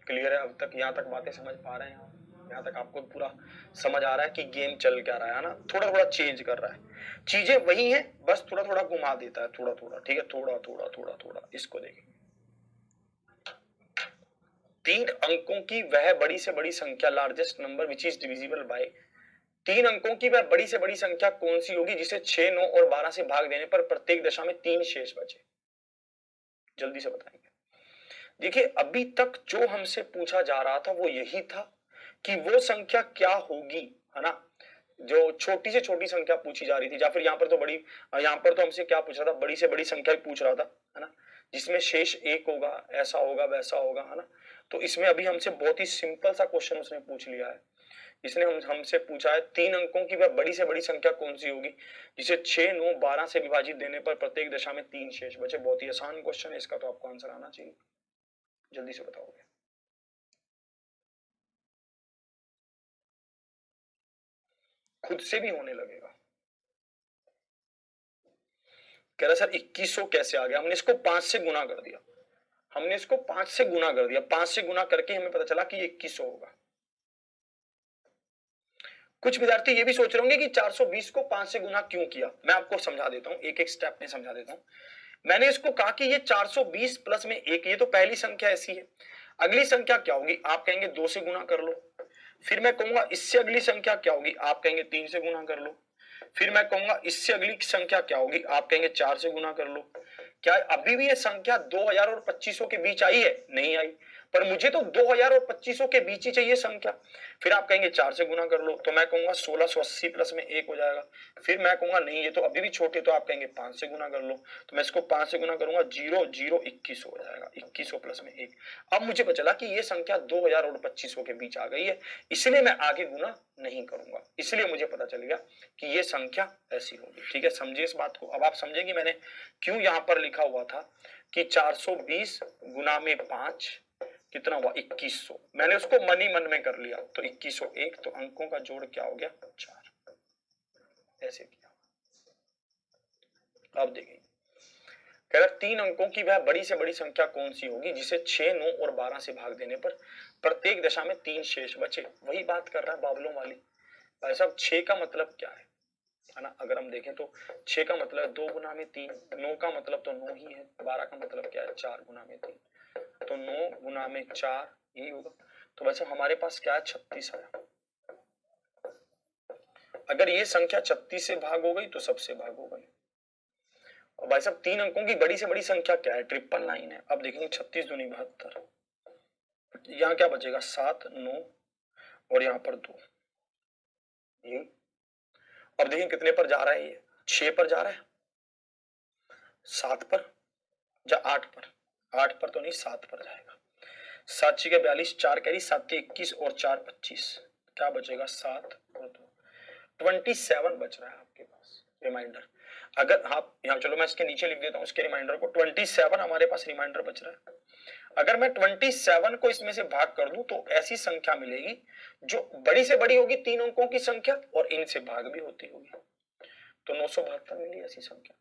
Speaker 1: क्लियर है? अब तक यहां तक बातें समझ पा रहे हैं आप? यहां तक आपको पूरा समझ आ रहा है कि गेम चल क्या रहा है ना? थोड़ा थोड़ा चेंज कर रहा है, चीजें वही हैं बस थोड़ा थोड़ा घुमा देता है, थोड़ा थोड़ा। ठीक है, थोड़ा थोड़ा थोड़ा थोड़ा। इसको देखेंगे, 3 अंकों की वह बड़ी से बड़ी संख्या, largest number which is divisible by, 3 अंकों की वह बड़ी से बड़ी संख्या कौन सी होगी जिसे 6 9 और 12 से भाग देने पर प्रत्येक दशा में 3 शेष बचे? जल्दी से बताएंगे। देखिए अभी तक जो हमसे पूछा जा रहा था वो यही था कि वो संख्या क्या होगी, है ना? जो छोटी से छोटी संख्या पूछी जा रही थी, या फिर यहाँ पर तो बड़ी, यहाँ पर तो हमसे क्या पूछ रहा था, बड़ी से बड़ी संख्या पूछ रहा था, है ना? जिसमें शेष 1 होगा, ऐसा होगा वैसा होगा, है ना? तो इसमें अभी हमसे बहुत ही सिंपल सा क्वेश्चन उसने पूछ लिया है। इसने हमसे पूछा है 3 अंकों की वह बड़ी से बड़ी संख्या कौन सी होगी जिसे 6 9 12 से विभाजित देने पर प्रत्येक दशा में 3 शेष बचे। बहुत ही आसान क्वेश्चन है, इसका तो आपको आंसर आना चाहिए। जल्दी से बताओगे? खुद से भी होने लगेगा। कह रहा सर 2100 कैसे आ गया? हमने इसको 5 से गुना कर दिया, हमने इसको 5 से गुना कर दिया, 5 से गुना करके हमें पता चला कि 2100 होगा। कुछ विद्यार्थी ये भी सोच रहे होंगे कि 420 को 5 से गुना क्यों किया। मैं आपको समझा देता हूं, एक एक स्टेप में समझा देता हूं। मैंने इसको कहा कि ये 420 प्लस में 1, ये तो पहली संख्या ऐसी है। अगली संख्या क्या होगी? आप कहेंगे 2 से गुना कर लो। फिर मैं कहूंगा इससे अगली संख्या क्या होगी? आप कहेंगे 3 से गुना कर लो। फिर मैं कहूंगा इससे अगली संख्या क्या होगी? आप कहेंगे 4 से गुना कर लो। क्या अभी भी ये संख्या 2000 और 2500 के बीच आई है? नहीं आई, पर मुझे तो 2000 और 2500 के बीच ही चाहिए संख्या। फिर आप कहेंगे 4 से गुना कर लो, तो मैं कहूंगा 1680 प्लस में 1 हो जाएगा। फिर मैं कहूंगा नहीं ये तो अभी भी छोटे, तो आप कहेंगे 5 से गुना कर लो, तो मैं इसको 5 से गुना करूंगा, 0 0 2100 हो जाएगा, 2100 प्लस में 1। अब मुझे पता चला कि ये संख्या 2000 और 2500 के बीच आ गई है, इसलिए मैं आगे गुना नहीं करूंगा, इसलिए मुझे पता चल गया कि ये संख्या ऐसी होगी। ठीक है, समझिए इस बात को। अब आप समझेंगे मैंने क्यों यहां पर लिखा हुआ था कि 420 गुना में 5 कितना हुआ? 2100। मैंने उसको मन ही मन में कर लिया, तो 2101, तो अंकों का जोड़ क्या हो गया? 4। ऐसे किया। अब देखिए कह रहा 3 अंकों की वह बड़ी से बड़ी संख्या कौन सी होगी जिसे 6 9 और 12 से भाग देने पर प्रत्येक दशा में 3 शेष बचे। वही बात कर रहा है बाबलों वाली। भाई साहब 6 का मतलब क्या है ना? अगर हम देखें तो 6 का मतलब 2 गुना में 3, 9 का मतलब तो 9 ही है, 12 का मतलब क्या है? 4 गुना में 3, तो 9 गुना में 4 यही होगा। तो वैसे हमारे पास क्या है? 36 आया। अगर ये संख्या 36 से भाग हो गई तो सबसे भाग हो गई। और भाई साहब 3 अंकों की बड़ी से बड़ी संख्या क्या है? 999 है। अब देखेंगे 36 दूनी 72, यहाँ क्या बचेगा? 7 9 और यहाँ पर 2, ये। अब देखिए कितने पर जा रहा है? ये 6 पर जा रहा है, 7 पर या 8 पर? 8 पर तो नहीं, 7 पर जाएगा। 7 6 42, 4 कैरी, 7 21 और 4 25, क्या बचेगा? 7 और 2, 27 बच रहा है आपके पास रिमाइंडर। अगर आप यहाँ, चलो मैं इसके नीचे लिख देता हूँ इसके रिमाइंडर को, 27 हमारे पास रिमाइंडर बच रहा है। अगर मैं 27 को इसमें से भाग कर दूं तो ऐसी संख्या मिलेगी जो बड़ी से बड़ी होगी 3 अंकों की संख्या और इनसे भाग भी होती होगी, तो 972 मिली ऐसी संख्या।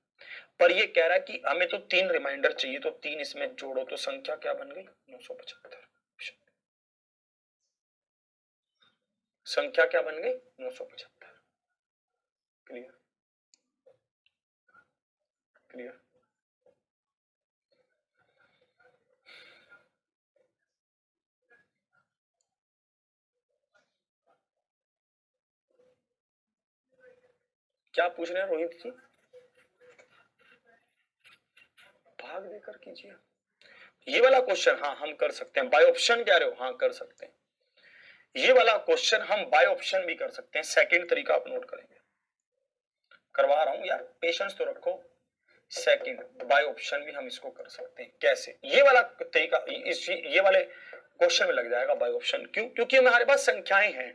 Speaker 1: पर ये कह रहा है कि हमें तो 3 रिमाइंडर चाहिए, तो 3 इसमें जोड़ो, तो संख्या क्या बन गई? 975। संख्या क्या बन गई? 975। क्लियर? क्लियर? क्या पूछ रहे हैं रोहित जी? भाग देकर कीजिए, ये वाला क्वेश्चन हाँ हम कर सकते हैं। बाय ऑप्शन कह रहे हो? हाँ कर सकते हैं। ये वाला क्वेश्चन हम बाय ऑप्शन भी कर सकते हैं। सेकंड तरीका आप नोट करेंगे, करवा रहा हूं यार, पेशेंस तो रखो। सेकंड बाय ऑप्शन भी हम इसको कर सकते हैं। कैसे? ये वाला तरीका इस ये वाले क्वेश्चन में लग जाएगा बाय ऑप्शन। क्यों? क्योंकि हमारे पास संख्याएं हैं,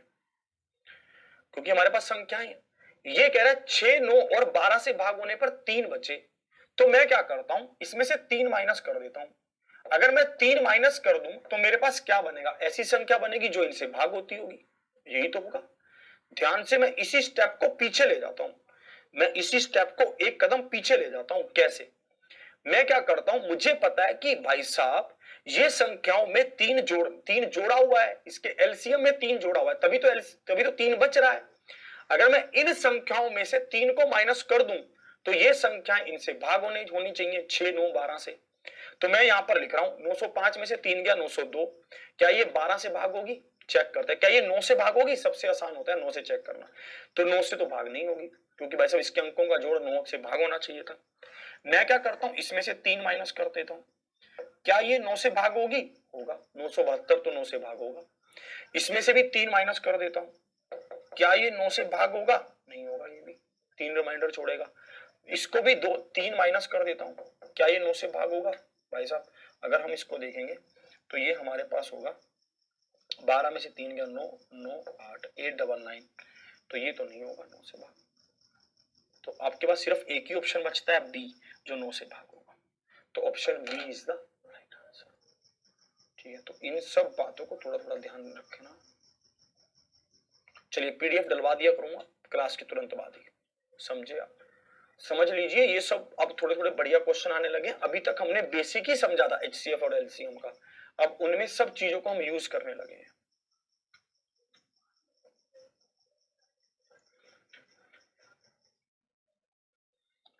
Speaker 1: क्योंकि हमारे पास संख्याएं हैं। ये कह रहा है 6, 9 और 12 से भाग होने पर 3 बचे, तो मैं क्या करता हूं, इसमें से 3 माइनस कर देता हूं। अगर मैं 3 माइनस कर दूं तो मेरे पास क्या बनेगा? ऐसी संख्या बनेगी जो इनसे भाग होती होगी, यही तो होगा। ध्यान से मैं इसी स्टेप को पीछे ले जाता हूं, मैं इसी स्टेप को एक कदम पीछे ले जाता हूं। कैसे? मैं क्या करता हूं, मुझे पता है कि भाई साहब ये संख्याओं में तीन जोड़ा हुआ है, इसके एलसीएम में 3 जोड़ा हुआ है, तभी तो 3 बच रहा है। अगर मैं इन संख्याओं में से 3 को माइनस कर दूं तो ये संख्याएं इनसे भाग होनी चाहिए, 6, 9, 12 से। तो मैं यहां पर लिख रहा हूं 905 में से 3 गया 902, क्या ये 12 से भाग होगी? चेक करते हैं। क्या ये 9 से भाग होगी? सबसे आसान होता है 9 से चेक करना। तो 9 से तो भाग नहीं होगी, क्योंकि भाई साहब इसके अंकों का जोड़ 9 से भाग होना चाहिए था। मैं क्या करता हूं, इसमें से 3 माइनस कर देता हूं। क्या ये 9 से भाग होगी? होगा। 972 तो 9 से भाग होगा। इसमें से भी 3 माइनस कर देता हूं। क्या ये 9 से भाग होगा? नहीं होगा, ये भी 3 रिमाइंडर छोड़ेगा। इसको भी 3 माइनस कर देता हूं। क्या ये 9 से भाग होगा? भाई साहब अगर हम इसको देखेंगे तो ये हमारे पास होगा 12 में से 3 गया 9, 9 8 899, तो ये तो नहीं होगा 9 से भाग। तो आपके पास सिर्फ एक ही ऑप्शन बचता है बी, जो 9 से भाग होगा। तो option B is the right answer. ठीक है, तो इन सब बातों को थोड़ा थोड़ा ध्यान रखना। चलिए पीडीएफ डलवा दिया करूंगा क्लास के तुरंत बाद ही, समझे आप? समझ लीजिए ये सब अब थोड़े थोड़े बढ़िया क्वेश्चन आने लगे। अभी तक हमने बेसिक ही समझा था एचसीएफ और एलसीएम का, अब उनमें सब चीजों को हम यूज करने लगे हैं।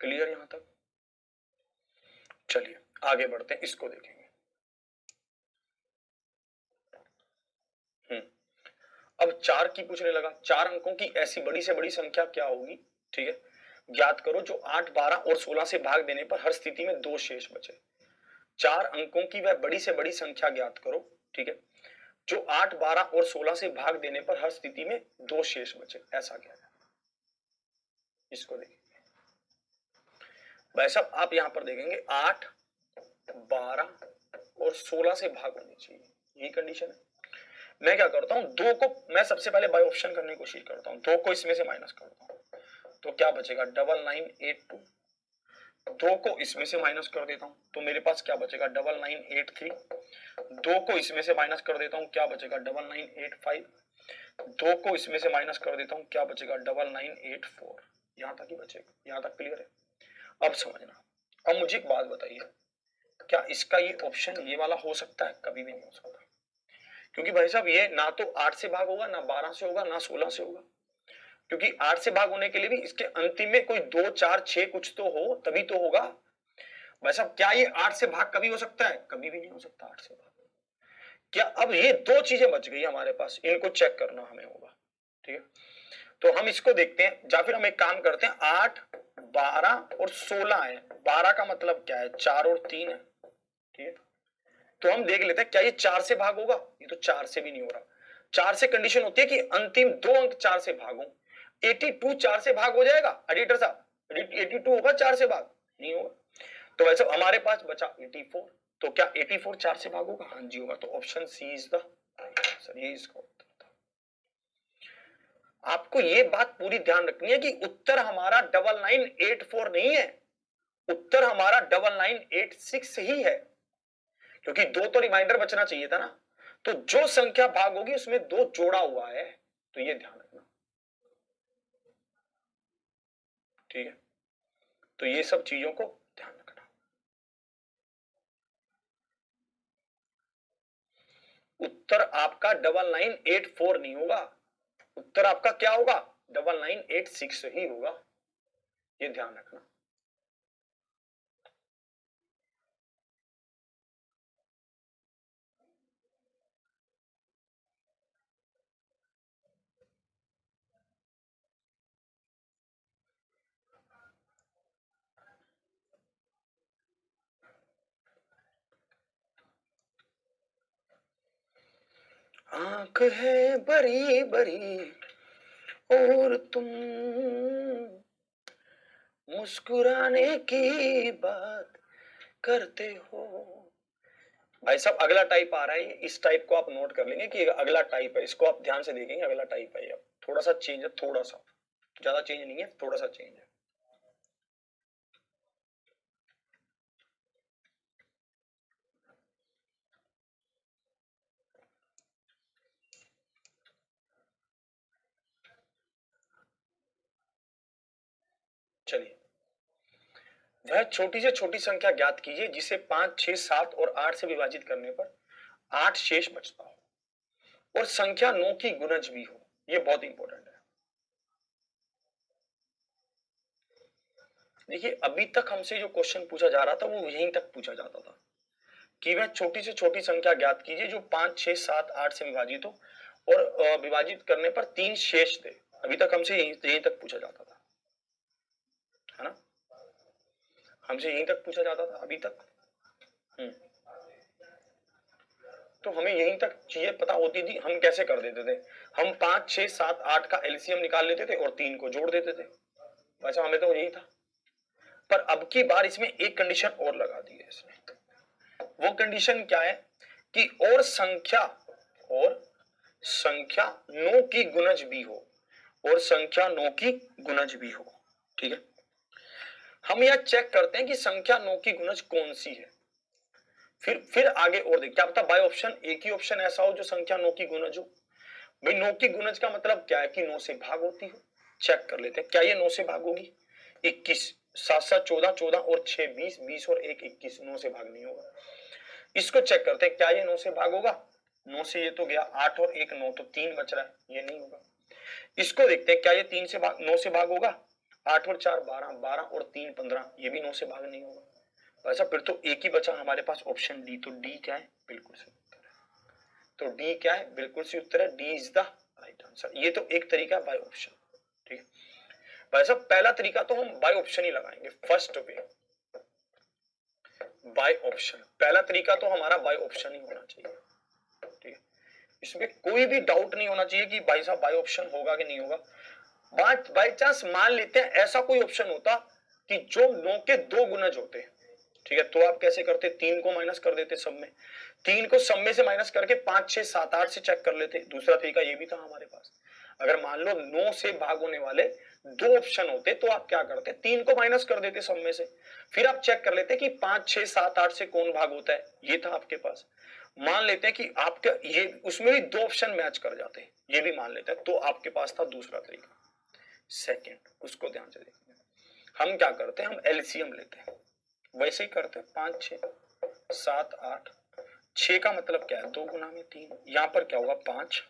Speaker 1: क्लियर यहां तक? चलिए आगे बढ़ते हैं, इसको देखेंगे। अब 4 की पूछने लगा। 4 अंकों की ऐसी बड़ी से बड़ी संख्या क्या होगी? ठीक है, ज्ञात करो जो 8, 12 और 16 से भाग देने पर हर स्थिति में 2 शेष बचे। 4 अंकों की वह बड़ी से बड़ी संख्या ज्ञात करो, ठीक है, जो 8, 12 और 16 से भाग देने पर हर स्थिति में 2 शेष बचे। ऐसा क्या है? इसको देखिए भाई साहब, आप यहां पर देखेंगे 8, 12 और 16 से भाग होनी चाहिए, यही कंडीशन है। मैं क्या करता हूं, 2 को मैं सबसे पहले बाय ऑप्शन करने की कोशिश करता हूं। 2 को इसमें से माइनस करता हूं तो क्या बचेगा? 9982। 2 को इसमें से माइनस कर देता हूं तो मेरे पास क्या बचेगा? 9983। 2 को इसमें से माइनस कर देता हूं, क्या बचेगा? 9985। 2 को इसमें से माइनस कर देता हूं, क्या बचेगा? 9984। यहां तक ही बचेगा। यहां तक क्लियर है? अब समझना। अब मुझे एक बात बताइए, क्या इसका ये ऑप्शन ये वाला हो सकता है? कभी भी नहीं हो सकता, क्योंकि भाई साहब ये ना तो 8 से भाग होगा, ना 12 से होगा, ना 16 से होगा। क्योंकि 8 से भाग होने के लिए भी इसके अंतिम में कोई 2, 4, 6 कुछ तो हो, तभी तो होगा। भाई साहब क्या ये 8 से भाग कभी हो सकता है? कभी भी नहीं हो सकता 8 से भाग। क्या अब ये 2 चीजें बच गई हमारे पास, इनको चेक करना हमें होगा। ठीक है, तो हम इसको देखते हैं, या फिर हम एक काम करते हैं, 8, 12 और 16 है। 12 का मतलब क्या है? 4 और 3 है। ठीक है, तो हम देख लेते हैं क्या ये 4 से भाग होगा? ये तो 4 से भी नहीं हो रहा। 4 से कंडीशन होती है कि अंतिम 2 अंक 4 से भाग हो। 82 4 से भाग हो जाएगा एडिटर साहब? 82 होगा 4 से भाग? नहीं होगा। तो वैसे हमारे पास बचा 84, तो क्या 84 4 से भाग होगा? हाँ जी होगा। तो option C is the right answer, ये इसका उत्तर था। आपको ये बात पूरी ध्यान रखनी है कि उत्तर हमारा 9984 नहीं है, उत्तर हमारा 9986 ही है, क्योंकि 2 तो रिमाइंडर बचना चाहिए था ना। तो जो संख्या भाग होगी उसमें 2 जोड़ा हुआ है, तो ये ध्यान रखना। ठीक है, तो ये सब चीजों को ध्यान रखना। उत्तर आपका 9984 नहीं होगा, उत्तर आपका क्या होगा? 9986 ही होगा, ये ध्यान रखना। आंख है बड़ी बड़ी और तुम मुस्कुराने की बात करते हो। भाई साहब अगला टाइप आ रहा है, इस टाइप को आप नोट कर लेंगे कि अगला टाइप है, इसको आप ध्यान से देखेंगे, अगला टाइप है। अब थोड़ा सा चेंज है, थोड़ा सा, ज्यादा चेंज नहीं है, थोड़ा सा चेंज है। चलिए, वह छोटी से छोटी संख्या ज्ञात कीजिए जिसे 5, 6, 7 और 8 से विभाजित करने पर 8 शेष बचता हो और संख्या 9 की गुणज भी हो। ये बहुत इंपॉर्टेंट है। देखिए, अभी तक हमसे जो क्वेश्चन पूछा जा रहा था वो यहीं तक पूछा जाता था कि वह छोटी से छोटी संख्या ज्ञात कीजिए जो 5, 6, 7, 8 से विभाजित हो और विभाजित करने पर 3 शेष दे। अभी तक हमसे यहीं तक पूछा जाता था, है ना? हमसे यहीं तक पूछा जाता था अभी तक। तो हमें यहीं तक चीजें पता होती थी, हम कैसे कर देते थे, हम 5, 6, 7, 8 का एलसीएम निकाल लेते थे और 3 को जोड़ देते थे। वैसा हमें तो यही था। पर अब की बार इसमें एक कंडीशन और लगा दी है इसने। वो कंडीशन क्या है कि और संख्या 9 की गुणज भी हो, और संख्या 9 की गुणज भी हो। ठीक है, हम यह चेक करते हैं कि संख्या 9 की गुणज कौन सी है। फिर आगे और देख, क्या पता बाय ऑप्शन एक ही ऑप्शन ऐसा हो जो संख्या 9 की गुणज हो। भाई 9 की गुणज का मतलब क्या है कि 9 से भाग होती हो। चेक कर लेते हैं, क्या ये 9 से भाग होगी? 21, 7, 7, 14, 14 और 6, 20, 20 और 1, 21, 9 से भाग नहीं होगा। इसको चेक करते हैं, क्या ये 9 से भाग होगा? 9 से ये तो गया, 8 और 1 9, तो 3 बच रहा है, ये नहीं होगा। इसको देखते हैं, क्या ये 3 से भाग 9 से भाग होगा? 8 और 4 12, 12 और 3 15, ये भी 9 से भाग नहीं होगा। ऐसा फिर तो एक ही बचा हमारे पास, ऑप्शन डी। तो डी क्या है? बिल्कुल सही उत्तर है। तो डी क्या है? बिल्कुल सही उत्तर है, D is the right answer. ये तो एक तरीका है बाय ऑप्शन। ठीक है, भाई साहब पहला तरीका तो हम बाय ऑप्शन ही लगाएंगे, फर्स्ट वे बाय ऑप्शन। पहला तरीका तो हमारा बाय ऑप्शन ही होना चाहिए। ठीक है, इसमें कोई भी डाउट नहीं होना चाहिए कि भाई साहब बाय ऑप्शन होगा कि नहीं होगा। बात बाय चांस मान लेते हैं ऐसा कोई ऑप्शन होता कि जो 9 के 2 गुणज होते। ठीक है, तो आप कैसे करते? 3 को माइनस कर देते सब में, 3 को सब में से माइनस करके 5, 6, 7, 8 से चेक कर लेते। दूसरा तरीका ये भी था हमारे पास, अगर मान लो 9 से भाग होने वाले 2 ऑप्शन होते तो आप क्या करते? 3 को माइनस कर देते सब में से, फिर आप चेक कर लेते कि 5, 6, 7, 8 से कौन भाग होता है। ये था आपके पास। मान लेते हैं कि आपका ये उसमें भी 2 ऑप्शन मैच कर जाते हैं, ये भी मान लेते हैं, तो आपके पास था दूसरा तरीका, सेकंड। उसको ध्यान से देखिए, हम क्या करते हैं? हम एलसीएम लेते हैं, वैसे ही करते हैं। 5, 6, 7, 8, 6 का मतलब क्या है? 2 गुना में 3। यहां पर क्या होगा? 5।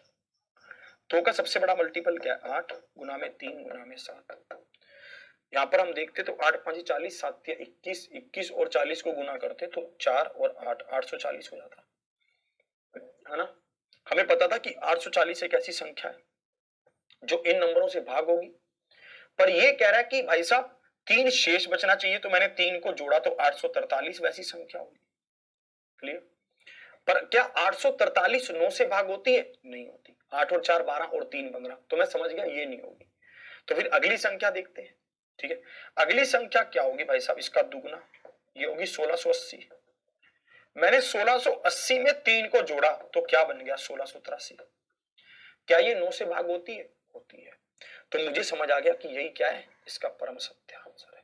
Speaker 1: 2 का सबसे बड़ा मल्टीपल क्या है? 8 गुना में 3 गुना में 7। यहां पर हम देखते तो 8 5 40, 7 21, 21 और 40 को गुना करते तो 4 और 8 840 हो जाता है ना? हमें पता था कि 840 एक ऐसी संख्या है जो इन नंबरों से भाग होगी, पर ये कह रहा है कि भाई साहब 3 शेष बचना चाहिए, तो मैंने 3 को जोड़ा तो 843 वैसी संख्या होगी। क्लियर? पर क्या 843 9 से भाग होती है? नहीं होती। 8 और 4 12 और 3 15, तो मैं समझ गया ये नहीं होगी। तो फिर अगली संख्या देखते हैं। ठीक है, अगली संख्या क्या होगी भाई साहब? इसका दुगना, ये होगी 1680। मैंने 1680 में 3 को जोड़ा तो क्या बन गया? 1683। क्या ये 9 से भाग होती है? होती है। तो मुझे समझ आ गया कि यही क्या है? इसका परम सत्य आंसर है।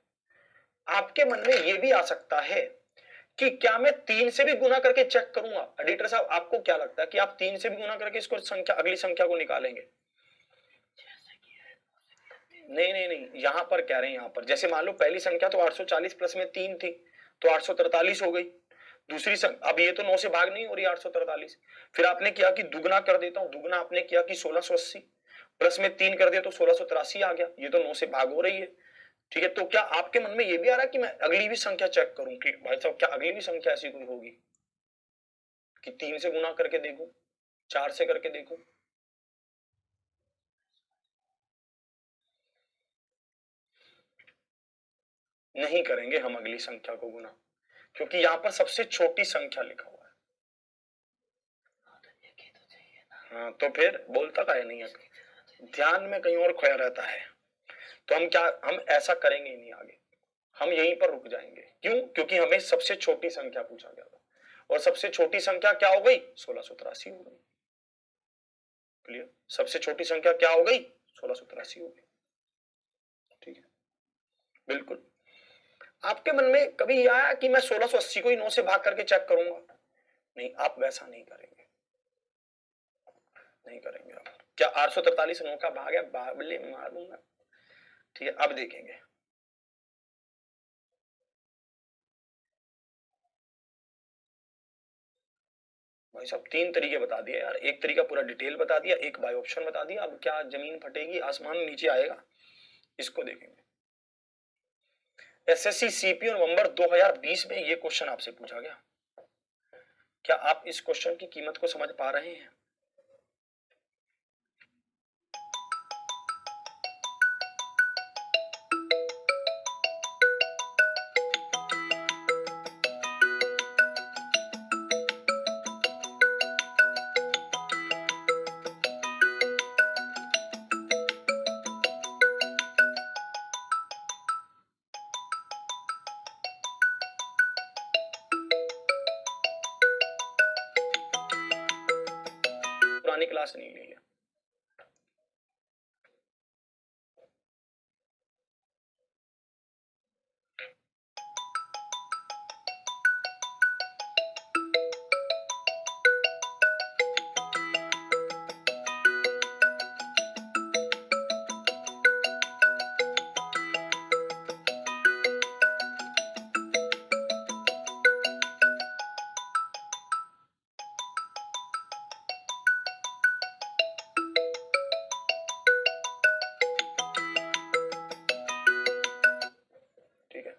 Speaker 1: आपके मन में यह भी आ सकता है कि क्या मैं 3 से भी गुना करके चेक करूंगा? एडिटर साहब आपको क्या लगता है कि आप 3 से भी गुना करके इसको संख्या, अगली संख्या को निकालेंगे? नहीं नहीं नहीं, यहां पर कह रहे हैं, यहां पर जैसे मान लो पहली संख्या तो 840 प्लस में 3 थी तो 843 हो गई। दूसरी संख्या, अब ये तो 9 से भाग नहीं हो रही 843, फिर आपने किया कि दुगना कर देता हूं, दुगना आपने किया कि 1680 प्लस में 3 कर दिया तो 1683 आ गया, ये तो 9 से भाग हो रही है। ठीक है, तो क्या आपके मन में ये भी आ रहा है कि मैं अगली भी संख्या चेक करूं कि भाई साहब क्या अगली भी संख्या ऐसी कोई होगी कि 3 से गुना करके देखूं, 4 से करके देखूं? नहीं करेंगे हम अगली संख्या को गुना, क्योंकि यहां पर सबसे छोटी संख्या लिखा हुआ है। हाँ, तो फिर बोलता का है नहीं है, ध्यान में कहीं और खोया रहता है। तो हम ऐसा करेंगे ही नहीं आगे, हम यहीं पर रुक जाएंगे। क्यों? क्योंकि हमें सबसे छोटी संख्या पूछा गया था, और सबसे छोटी संख्या क्या हो गई? 1683 हो गई। क्लियर? सबसे छोटी संख्या क्या हो गई? 1683 हो गई। ठीक है, बिल्कुल। आपके मन में कभी यह आया कि मैं 1680 को ही 9 से भाग करके चेक करूंगा? नहीं, आप वैसा नहीं करेंगे, नहीं करेंगे आप। क्या 843 9 का भाग है? बाबले मार दूंगा। ठीक है, अब देखेंगे। भाई साहब 3 तरीके बता दिए यार, एक तरीका पूरा डिटेल बता दिया, एक बाय ऑप्शन बता दिया। अब क्या जमीन फटेगी, आसमान नीचे आएगा? इसको देखेंगे। एसएससी सीपी नवंबर 2020 में ये क्वेश्चन आपसे पूछा गया। क्या आप इस क्वेश्चन की कीमत को समझ पा रहे हैं? पुरानी क्लास नहीं ली है। ठीक है,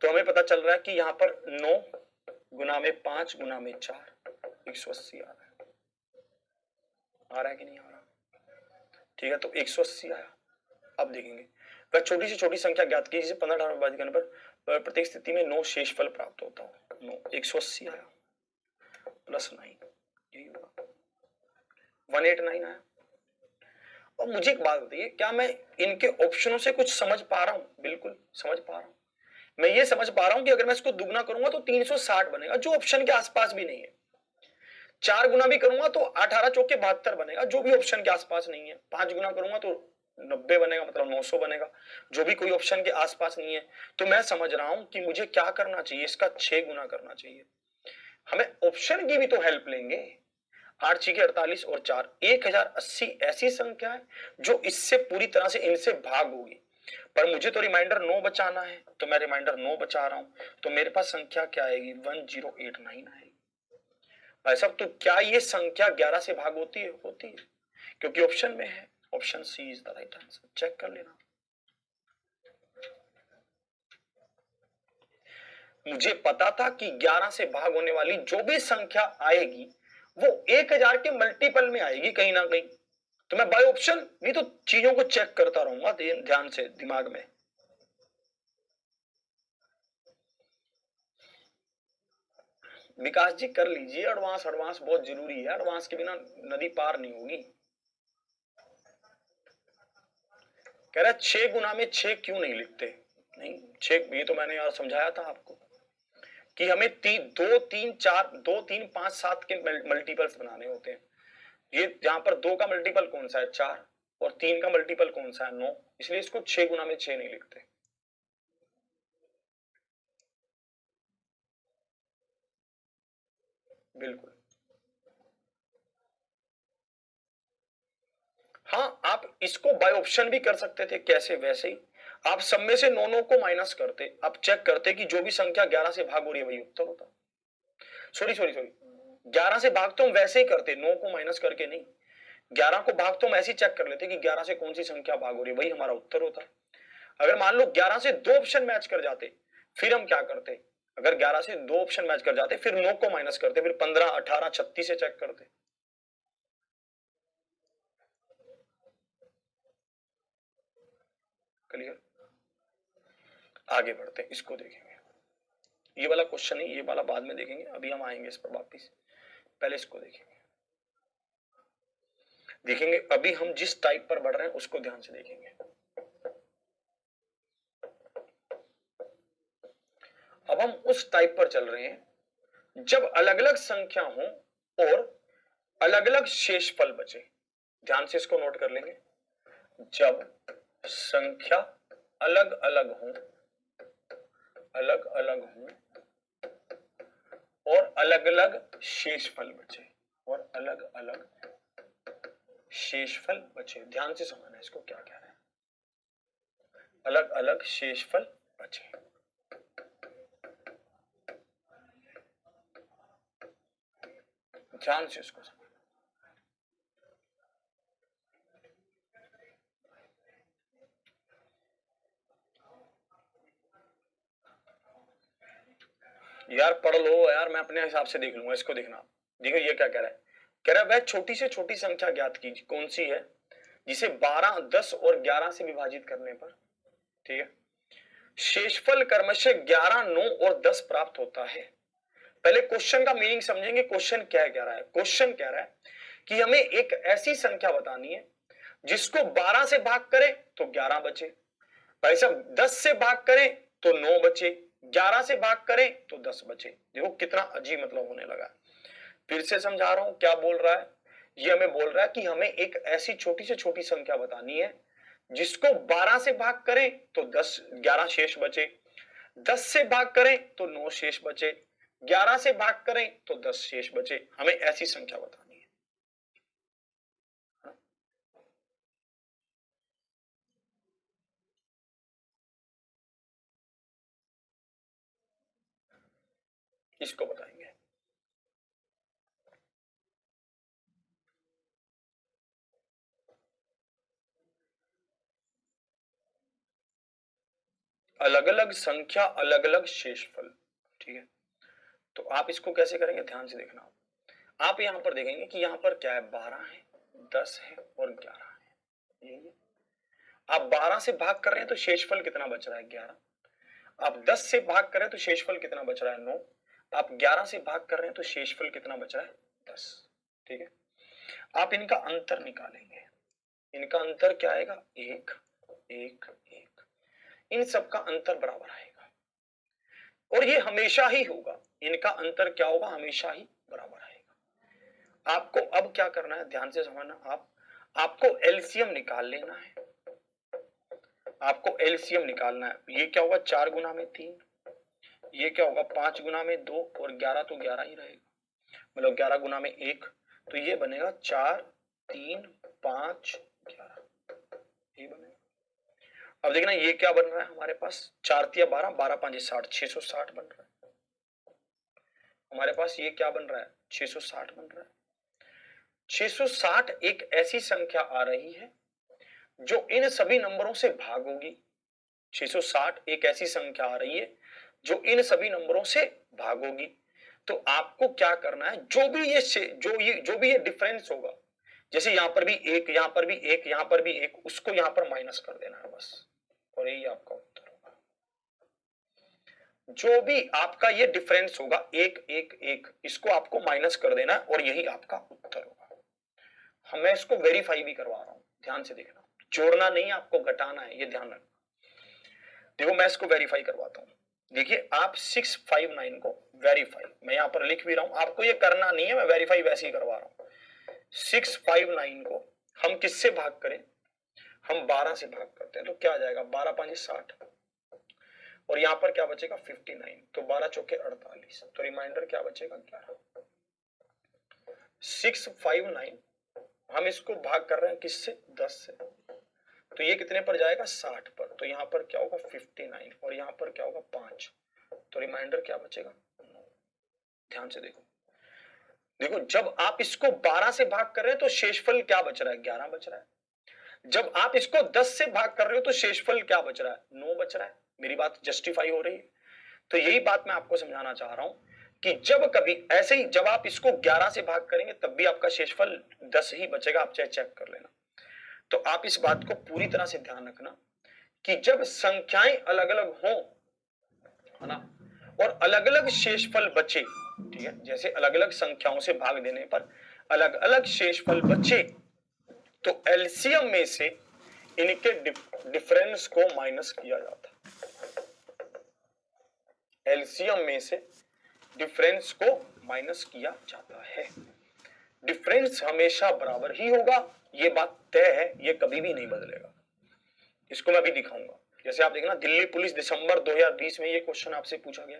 Speaker 1: तो हमें पता चल रहा है कि यहां पर 9 गुना में 5 गुना में 4 180 आ रहा है। आ रहा है कि नहीं आ रहा? ठीक है, तो 180 आया। अब देखेंगे, वह छोटी से छोटी संख्या ज्ञात की जिसे 15 18 विभाजित करने पर प्रत्येक स्थिति में 9 शेषफल प्राप्त होता हो। 9 180 आया प्लस 9, यही होगा 189 आया। और मुझे एक बात बताइए, क्या मैं इनके ऑप्शनों से कुछ समझ पा रहा हूं? बिल्कुल समझ पा रहा हूं। मैं ये समझ पा रहा हूं कि अगर मैं इसको दुगना करूंगा तो 360 बनेगा, जो ऑप्शन के आसपास भी नहीं है। 4 गुना भी करूंगा तो 18 चौके 72 बनेगा, जो भी ऑप्शन के आसपास नहीं है। 5 गुना करूंगा तो 90 बनेगा, मतलब 900 बनेगा, जो भी कोई ऑप्शन के आसपास नहीं है। तो मैं समझ रहा हूं कि मुझे क्या करना चाहिए, इसका 6 गुना करना चाहिए। हमें ऑप्शन की भी तो हेल्प लेंगे। 8 6 48 और 4 1080 ऐसी संख्या है जो इससे पूरी तरह से इनसे भाग होगी। पर मुझे तो रिमाइंडर 9 बचाना है, तो मैं रिमाइंडर 9 बचा रहा हूं। तो मेरे पास संख्या क्या आएगी? 1089 आएगी। भाई साहब, तो क्या ये संख्या 11 से भाग होती है? होती है, क्योंकि ऑप्शन में है। Option C is the right answer. Check कर लेना। मुझे पता था कि 11 से भाग होने वाली जो भी संख्या आएगी वो 1000 के मल्टीपल में आएगी कहीं ना कहीं। तो मैं बाय ऑप्शन भी तो चीजों को चेक करता रहूंगा ध्यान से दिमाग में। विकास जी कर लीजिए एडवांस, एडवांस बहुत जरूरी है, एडवांस के बिना नदी पार नहीं होगी। कह रहा 6 गुना में 6 क्यों नहीं लिखते? नहीं, 6 ये तो मैंने यार समझाया था आपको कि हमें 2 3 4 2 3 5 7 के मल्टीपल्स बनाने होते हैं। ये यहां पर 2 का मल्टीपल कौन सा है? 4, और 3 का मल्टीपल कौन सा है? 9। इसलिए इसको 6 गुना में 6 नहीं लिखते। बिल्कुल। हाँ, आप इसको बाय ऑप्शन भी कर सकते थे। कैसे? वैसे ही आप सब में से 9 9 को माइनस करते, आप चेक करते कि जो भी संख्या 11 से भाग हो रही है वही उत्तर होता। सॉरी सॉरी सॉरी, 11 से भाग तो हम वैसे ही करते, 9 को माइनस करके नहीं। 11 को भाग तो हम ऐसे ही चेक कर लेते कि 11 से कौन सी संख्या भाग हो रही है, वही हमारा उत्तर होता। अगर मान लो 11 से 2 ऑप्शन मैच कर जाते, फिर हम क्या करते? अगर 11 से 2 ऑप्शन मैच कर जाते फिर 9 को माइनस करते, फिर 15 18 36 से चेक करते। क्लियर? आगे बढ़ते हैं, इसको देखेंगे। ये वाला क्वेश्चन है, ये वाला बाद में देखेंगे, अभी हम आएंगे इस पर वापिस। पहले इसको देखेंगे। देखेंगे अभी हम जिस टाइप पर बढ़ रहे हैं उसको ध्यान से देखेंगे। अब हम उस टाइप पर चल रहे हैं जब अलग अलग संख्या हो और अलग अलग शेषफल बचे। ध्यान से इसको नोट कर लेंगे। जब संख्या अलग अलग हो और अलग अलग शेषफल बचे ध्यान से समझना इसको क्या कह रहे हैं। अलग अलग शेषफल बचे। ध्यान से इसको समझना। यार पढ़ लो यार, मैं अपने हिसाब से देख लूंगा, इसको देखना। देखो ये क्या कह रहा है, कह रहा है वह छोटी से छोटी संख्या ज्ञात कीजिए। कौन सी है? जिसे 12, 10 और 11 से विभाजित करने पर, ठीक है, शेषफल क्रमशः 11, 9 और 10 प्राप्त होता है। पहले क्वेश्चन का मीनिंग समझेंगे। क्वेश्चन क्या कह रहा है? क्वेश्चन कह रहा है कि हमें एक ऐसी संख्या बतानी है जिसको 12 से भाग करें तो 11 बचे, भाई साहब 10 से भाग करें तो 9 बचे, 11 से भाग करें तो 10 बचे। देखो कितना अजीब मतलब होने लगा। फिर से समझा रहा हूं क्या बोल रहा है। ये हमें बोल रहा है कि हमें एक ऐसी छोटी से छोटी संख्या बतानी है जिसको 12 से भाग करें तो 11 शेष बचे, 10 से भाग करें तो 9 शेष बचे, 11 से भाग करें तो 10 शेष बचे। हमें ऐसी संख्या बतानी है। इसको बताएंगे। अलग अलग संख्या, अलग अलग शेषफल, ठीक है। तो आप इसको कैसे करेंगे? ध्यान से देखना। आप यहां पर देखेंगे कि यहां पर क्या है, 12 है, 10 है और 11 है। यही है। आप 12 से भाग कर रहे हैं तो शेषफल कितना बच रहा है? 11। आप 10 से भाग कर रहे हैं तो शेषफल कितना बच रहा है? 9। आप 11 से भाग कर रहे हैं तो शेषफल कितना बच रहा है? 10। ठीक है। आप इनका अंतर निकालेंगे। इनका अंतर क्या आएगा? 1, 1, 1। इन सबका अंतर बराबर आएगा और ये हमेशा ही होगा। इनका अंतर क्या होगा? हमेशा ही बराबर आएगा। आपको अब क्या करना है, ध्यान से समझना। आपको एलसीएम निकाल लेना है। आपको एलसीएम निकालना है। ये क्या होगा? 4 गुना में 3, ये क्या होगा? 5 गुना में 2 और 11 तो 11 ही रहेगा, मतलब 11 गुना में 1, तो ये बनेगा 4, 3, 5, 11, ये बनेगा। अब देखना ये क्या बन रहा है हमारे पास, 4 तिया 12, 12 5 60, 660 बन रहा है हमारे पास। ये क्या बन रहा है? 660 बन रहा है। 660 एक ऐसी संख्या आ रही है जो इन सभी नंबरों से भाग होगी। 660 एक ऐसी संख्या आ रही है जो इन सभी नंबरों से भाग होगी। तो आपको क्या करना है, जो भी ये डिफरेंस होगा, जैसे यहां पर भी एक, यहां पर भी एक, यहां पर भी एक, उसको यहां पर माइनस कर देना है बस, और यही आपका उत्तर होगा। जो भी आपका ये डिफरेंस होगा, एक एक एक, इसको आपको माइनस कर देना है और यही आपका उत्तर होगा। मैं इसको वेरीफाई भी करवा रहा हूं, ध्यान से देखना। जोड़ना नहीं, आपको घटाना है, ये ध्यान रखना। देखो मैं इसको वेरीफाई करवाता हूं। देखिए आप 659 को वेरीफाई, मैं यहां पर लिख भी रहा हूं, आपको ये करना नहीं है, मैं वेरीफाई वैसे ही करवा रहा हूं। 659 को हम किससे भाग करें? हम 12 से भाग करते हैं, तो क्या आ जाएगा? 12 5 60 और यहां पर क्या बचेगा? 59। तो 12 चौके 48, तो रिमाइंडर क्या बचेगा? 11। 659 हम इसको भाग कर रहे हैं किससे? 10 से, तो ये कितने पर जाएगा? 60 पर। तो यहां पर क्या होगा? 59 और यहां पर क्या होगा? 5, तो रिमाइंडर क्या बचेगा? 9। ध्यान से देखो। देखो जब आप इसको 12 से भाग कर रहे हैं तो शेषफल क्या बच रहा है? 11 बच रहा है। जब आप इसको 10 से भाग कर रहे हो तो शेषफल क्या बच रहा है? 9 बच रहा है। मेरी बात जस्टिफाई हो रही है? तो यही बात मैं आपको समझाना चाह रहा हूं कि जब कभी ऐसे ही, जब आप इसको 11 से भाग करेंगे तब भी आपका शेषफल 10 ही बचेगा, आप चाहे चेक कर लेना। तो आप इस बात को पूरी तरह से ध्यान रखना कि जब संख्याएं अलग अलग हो, है ना, और अलग अलग शेषफल बचे, ठीक है, जैसे अलग अलग संख्याओं से भाग देने पर अलग अलग शेषफल बचे, तो एलसीएम में से इनके डिफरेंस को माइनस किया जाता है। एलसीएम में से डिफरेंस को माइनस किया जाता है। डिफरेंस हमेशा बराबर ही होगा, ये बात तय है, ये कभी भी नहीं बदलेगा। इसको मैं अभी दिखाऊंगा। जैसे आप देखना, दिल्ली पुलिस दिसंबर 2020 में ये क्वेश्चन आपसे पूछा गया,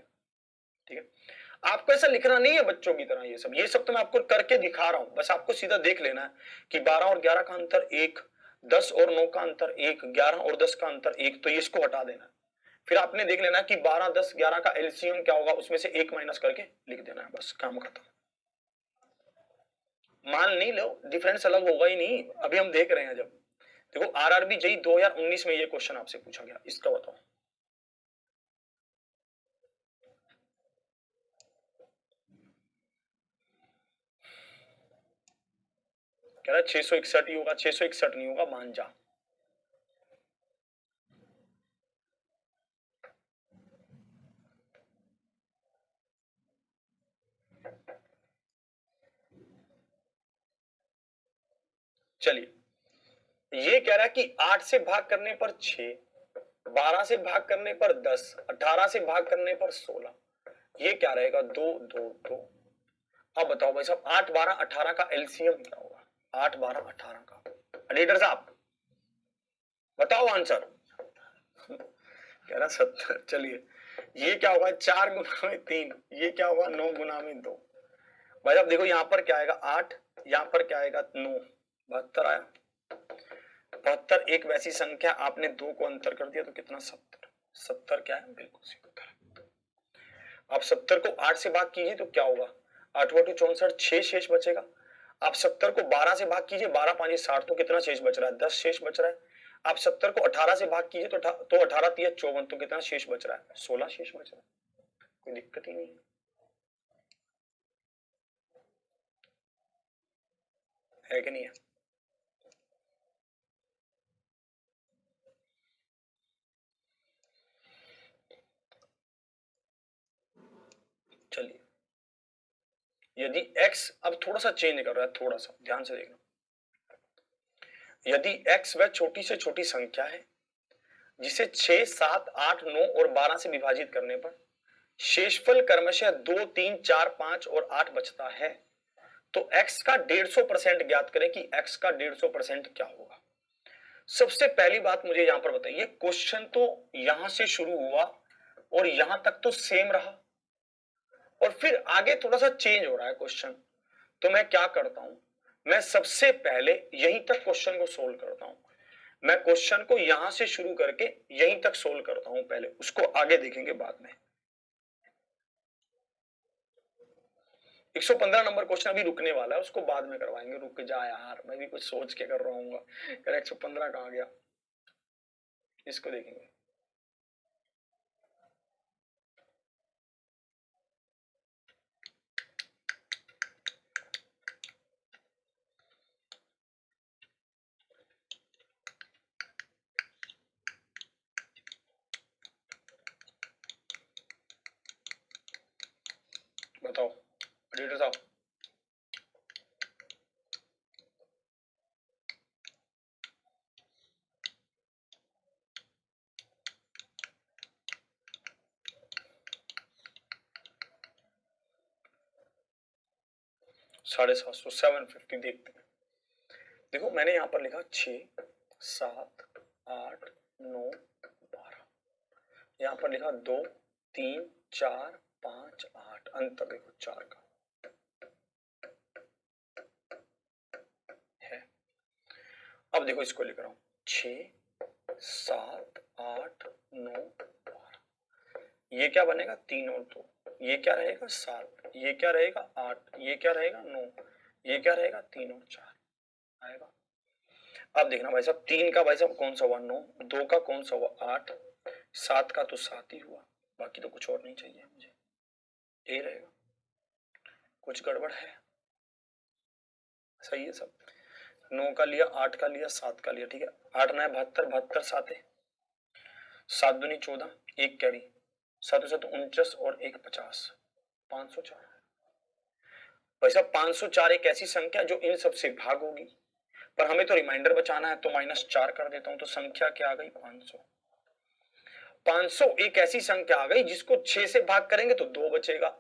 Speaker 1: ठीक है। आपको ऐसा लिखना नहीं है बच्चों की तरह, ये सब तो मैं आपको करके दिखा रहा हूं, बस आपको सीधा देख लेना है कि 12 और 11 का अंतर 1, 10 और 9 का अंतर 1, 11 और 10 का अंतर 1, तो ये इसको हटा देना है। फिर आपने देख लेना कि 12, 10, 11 का एलसीएम क्या होगा, उसमें से 1 माइनस करके लिख देना है, बस काम खत्म। मान नहीं लो, डिफरेंस अलग होगा ही नहीं, अभी हम देख रहे हैं। जब देखो आरआरबी जेईई 2019 में ये क्वेश्चन आपसे पूछा गया, इसका बताओ। कह रहा 661 ही होगा, 661 नहीं होगा, मान जा। चलिए, ये कह रहा है कि 8 से भाग करने पर 6, 12 से भाग करने पर 10, 18 से भाग करने पर 16, ये क्या रहेगा, 2 2 2। अब बताओ भाई साहब, 8 12 18 का एलसीएम क्या होगा, 8 12 18 का। एडिटर साहब बताओ आंसर। कह रहा 70। चलिए, ये क्या होगा, 4 गुना में 3, ये क्या होगा 9 गुना में 2। भाई साहब देखो, यहां पर क्या आएगा 8, यहां पर क्या आएगा 9, 72 आया। 72 एक वैसी संख्या, आपने 2 को अंतर कर दिया तो कितना, 70। 70 क्या है, बिल्कुल सही उत्तर। आप 70 को 8 से भाग कीजिए तो क्या होगा, 8 बटे 64, 6 शेष बचेगा। आप 70 को 12 से भाग कीजिए, 12 5 60, तो कितना शेष बच रहा है, 10 शेष बच रहा है। आप 70 को 18 से भाग कीजिए तो 18 3 54, तो कितना शेष बच रहा है, 16 शेष बच रहा है। कोई दिक्कत ही नहीं है कि नहीं है। चलिए, यदि x अब थोड़ा सा चेंज कर रहा है, थोड़ा सा ध्यान से देखना। यदि x वह छोटी से छोटी संख्या है जिसे 6 7 8 9 और 12 से विभाजित करने पर शेषफल क्रमशः 2 3 4 5 और 8 बचता है, तो x का 150% ज्ञात करें कि x का 150% क्या होगा। सबसे पहली बात मुझे यहां पर बताइए, क्वेश्चन तो यहां से शुरू हुआ और यहां तक तो सेम रहा, और फिर आगे थोड़ा सा चेंज हो रहा है क्वेश्चन। तो मैं क्या करता हूं, मैं सबसे पहले यहीं तक क्वेश्चन को सोल्व करता हूं। मैं क्वेश्चन को यहां से शुरू करके यहीं तक सोल्व करता हूं पहले, उसको आगे देखेंगे बाद में। 115 नंबर क्वेश्चन अभी रुकने वाला है, उसको बाद में करवाएंगे। रुक जा यार, मैं भी कुछ सोच के कर रहा हूँ। 115 कहाँ गया, इसको देखेंगे। बताओ एडिटर साहब। साढ़े 700, 750 देखते हैं। देखो मैंने यहां पर लिखा 6 7 8 9 12, यहां पर लिखा 2 3 4 5 8, अंतर देखो 4 का है। अब देखो इसको लिख रहा हूं, 6 7 8 9 12, ये क्या बनेगा 3 और 2, ये क्या रहेगा 7, ये क्या रहेगा 8, ये क्या रहेगा 9, ये क्या रहेगा 3 और 4 आएगा। अब देखना भाई साहब, 3 का भाई साहब कौन सा हुआ 9, 2 का कौन सा हुआ 8, 7 का तो 7 ही हुआ, बाकी तो कुछ और नहीं चाहिए मुझे, ये रहेगा। कुछ गड़बड़ है, सही है सब। 9 का लिया, 8 का लिया, 7 का लिया, ठीक है। 8 9 72, 72 7 है, 7 दूनी 14, एक कैरी, 7 7 49 और 1 50, 504। भाई साहब 504 एक ऐसी संख्या जो इन सबसे भाग होगी। पर हमें तो रिमाइंडर बचाना है, तो -4 कर देता हूं, तो संख्या क्या आ गई 500। 500 एक ऐसी संख्या आ गई जिसको 6 से भाग करेंगे तो 2 बचेगा,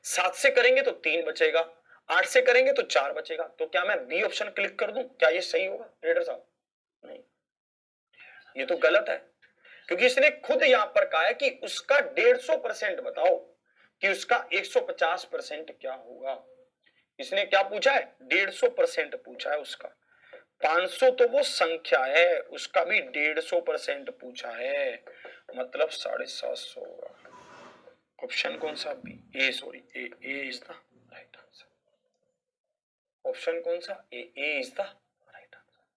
Speaker 1: 7 से करेंगे तो 3 बचेगा, 8 से करेंगे तो 4 बचेगा। तो क्या मैं बी ऑप्शन क्लिक कर दूं? क्या ये सही होगा रीडर साहब? नहीं, ये तो गलत है, क्योंकि इसने खुद यहां पर कहा है कि उसका 150% बताओ कि उसका 150% क्या होगा। इसने क्या पूछा है? 150% पूछा है उसका। 500 तो वो संख्या है, उसका भी 150% पूछा है, मतलब 750 होगा। ऑप्शन कौन सा? B, A sorry, A is the right answer. Option कौन सा? A is the right answer.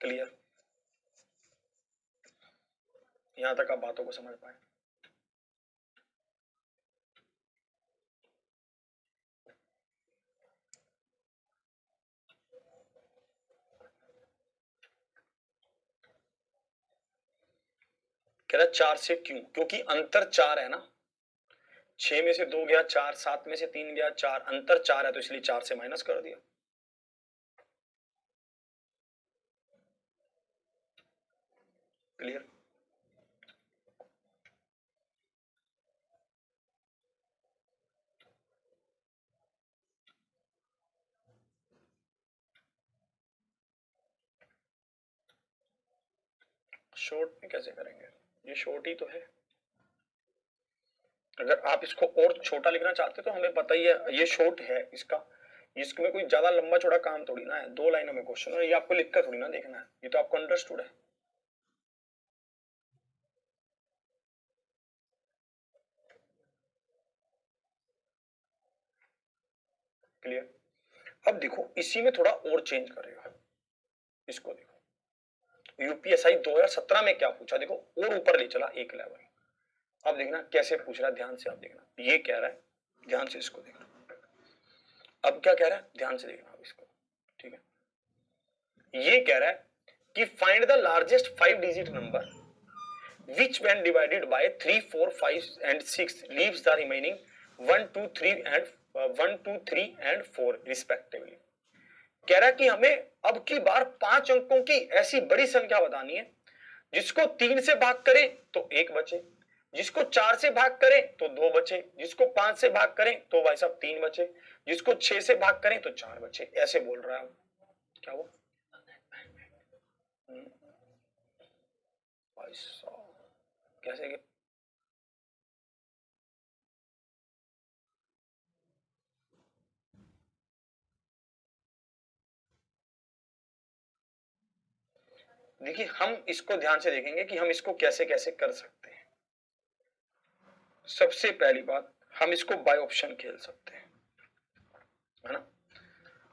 Speaker 1: Clear? यहां तक आप बातों को समझ पाए? कह रहा 4 से क्यों? क्योंकि अंतर 4 है ना, 6 में से 2 गया, 4, 7 में से 3 गया, 4, अंतर 4 है, तो इसलिए 4 से माइनस कर दिया। क्लियर? शॉर्ट में कैसे करेंगे? ये शॉर्ट ही तो है। अगर आप इसको और छोटा लिखना चाहते तो हमें पता ही है ये शॉर्ट है इसका, इसमें कोई ज्यादा लंबा चौड़ा काम थोड़ी ना है, 2 लाइनों में क्वेश्चन है, ये आपको लिखकर थोड़ी ना देखना है, ये तो आपको अंडरस्टूड है। क्लियर? अब देखो इसी में थोड़ा और चेंज करेगा, इसको देखो यूपीएसआई 2017 में क्या पूछा, देखो और ऊपर ले चला एक लेवल। अब देखना कैसे पूछ रहा है, ध्यान से आप देखना, ये कह रहा है, ध्यान से इसको देखना। अब क्या कह रहा है, ध्यान से देखना अब इसको, ठीक है। ये कह रहा है कि find the largest 5 digit number which when divided by 3, 4, 5 and 6 leaves the remaining 1, 2, 3 and 1, 2, 3 and 4 respectively। कह रहा है कि हमें अब की बार 5 अंकों की ऐसी बड़ी संख्या बतानी है जिसको 3 से भाग करें तो 1 बचे, जिसको 4 से भाग करें तो 2 बचे, जिसको 5 से भाग करें तो भाई साहब 3 बचे, जिसको 6 से भाग करें तो 4 बचे, ऐसे बोल रहा है। क्या हुआ भाई साहब? कैसे कि? देखिए हम इसको ध्यान से देखेंगे कि हम इसको कैसे कैसे कर सकते हैं। सबसे पहली बात, हम इसको बाय ऑप्शन खेल सकते हैं, है ना।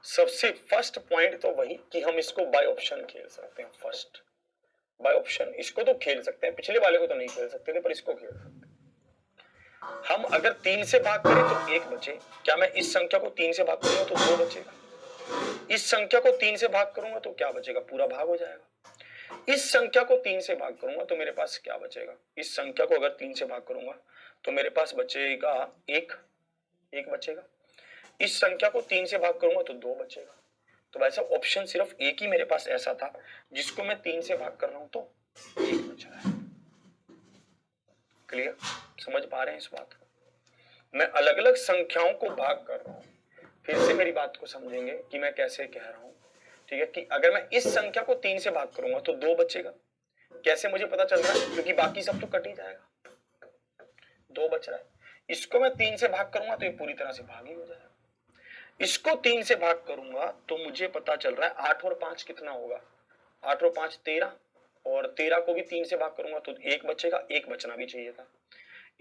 Speaker 1: सबसे फर्स्ट पॉइंट तो वही कि हम इसको बाय ऑप्शन खेल सकते हैं। फर्स्ट बाय ऑप्शन इसको तो खेल सकते हैं, पिछले वाले को तो नहीं खेल सकते थे, पर इसको खेल सकते हैं। हम अगर 3 से भाग करें तो 1 बचे, क्या मैं इस संख्या को 3 से भाग करूंगा तो 2 बचेगा, इस संख्या को 3 से भाग करूंगा तो क्या बचेगा, पूरा भाग हो जाएगा। इस संख्या को 3 से भाग करूंगा तो मेरे पास क्या बचेगा, इस संख्या को अगर 3 से भाग करूंगा तो मेरे पास बचेगा 1, 1 बचेगा, इस संख्या को 3 से भाग करूंगा तो 2 बचेगा। तो भाई साहब ऑप्शन सिर्फ एक ही मेरे पास ऐसा था जिसको मैं 3 से भाग कर रहा हूं तो 1 बच रहा है। क्लियर? समझ पा रहे हैं इस बात को? मैं अलग अलग संख्याओं को भाग कर रहा हूं, फिर से मेरी बात को समझेंगे कि मैं कैसे कह रहा हूं, ठीक है। कि अगर मैं इस संख्या को 3 से भाग करूंगा तो 2 बचेगा, कैसे मुझे पता चल रहा है, क्योंकि बाकी सब तो कट ही जाएगा, 2 बच रहा है। इसको मैं 3 से भाग करूंगा तो ये पूरी तरह से भाग ही हो जाएगा, इसको 3 से भाग करूंगा तो मुझे पता चल रहा है 8 और 5 कितना होगा, 8 और 5 13, और 13 को भी 3 से भाग करूंगा तो 1 बचेगा, 1 बचना भी चाहिए था।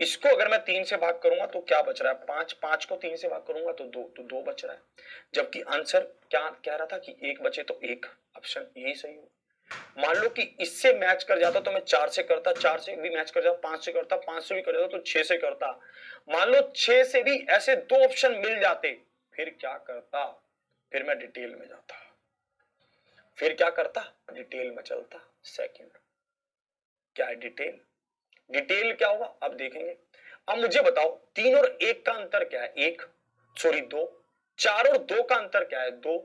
Speaker 1: इसको अगर मैं 3 से भाग करूंगा तो क्या बच रहा है, 5, 5 को 3 से भाग करूंगा तो 2, तो 2 बच रहा है। जबकि आंसर क्या कह रहा था कि 1 बचे, तो 1 ऑप्शन यही सही हो। मान लो कि इससे मैच कर जाता तो मैं 4 से करता, 4 से भी मैच कर जाता, 5 से करता, 5 से भी कर जाता तो 6 से करता। मान लो 6 से भी ऐसे 2 ऑप्शन मिल जाते, फिर क्या करता, फिर मैं डिटेल में जाता, फिर क्या करता, डिटेल में चलता। सेकंड क्या है डिटेल, डिटेल क्या होगा अब देखेंगे। अब मुझे बताओ 3 और 1 का अंतर क्या है? 1, सॉरी 2। 4 और 2 का अंतर क्या है? 2।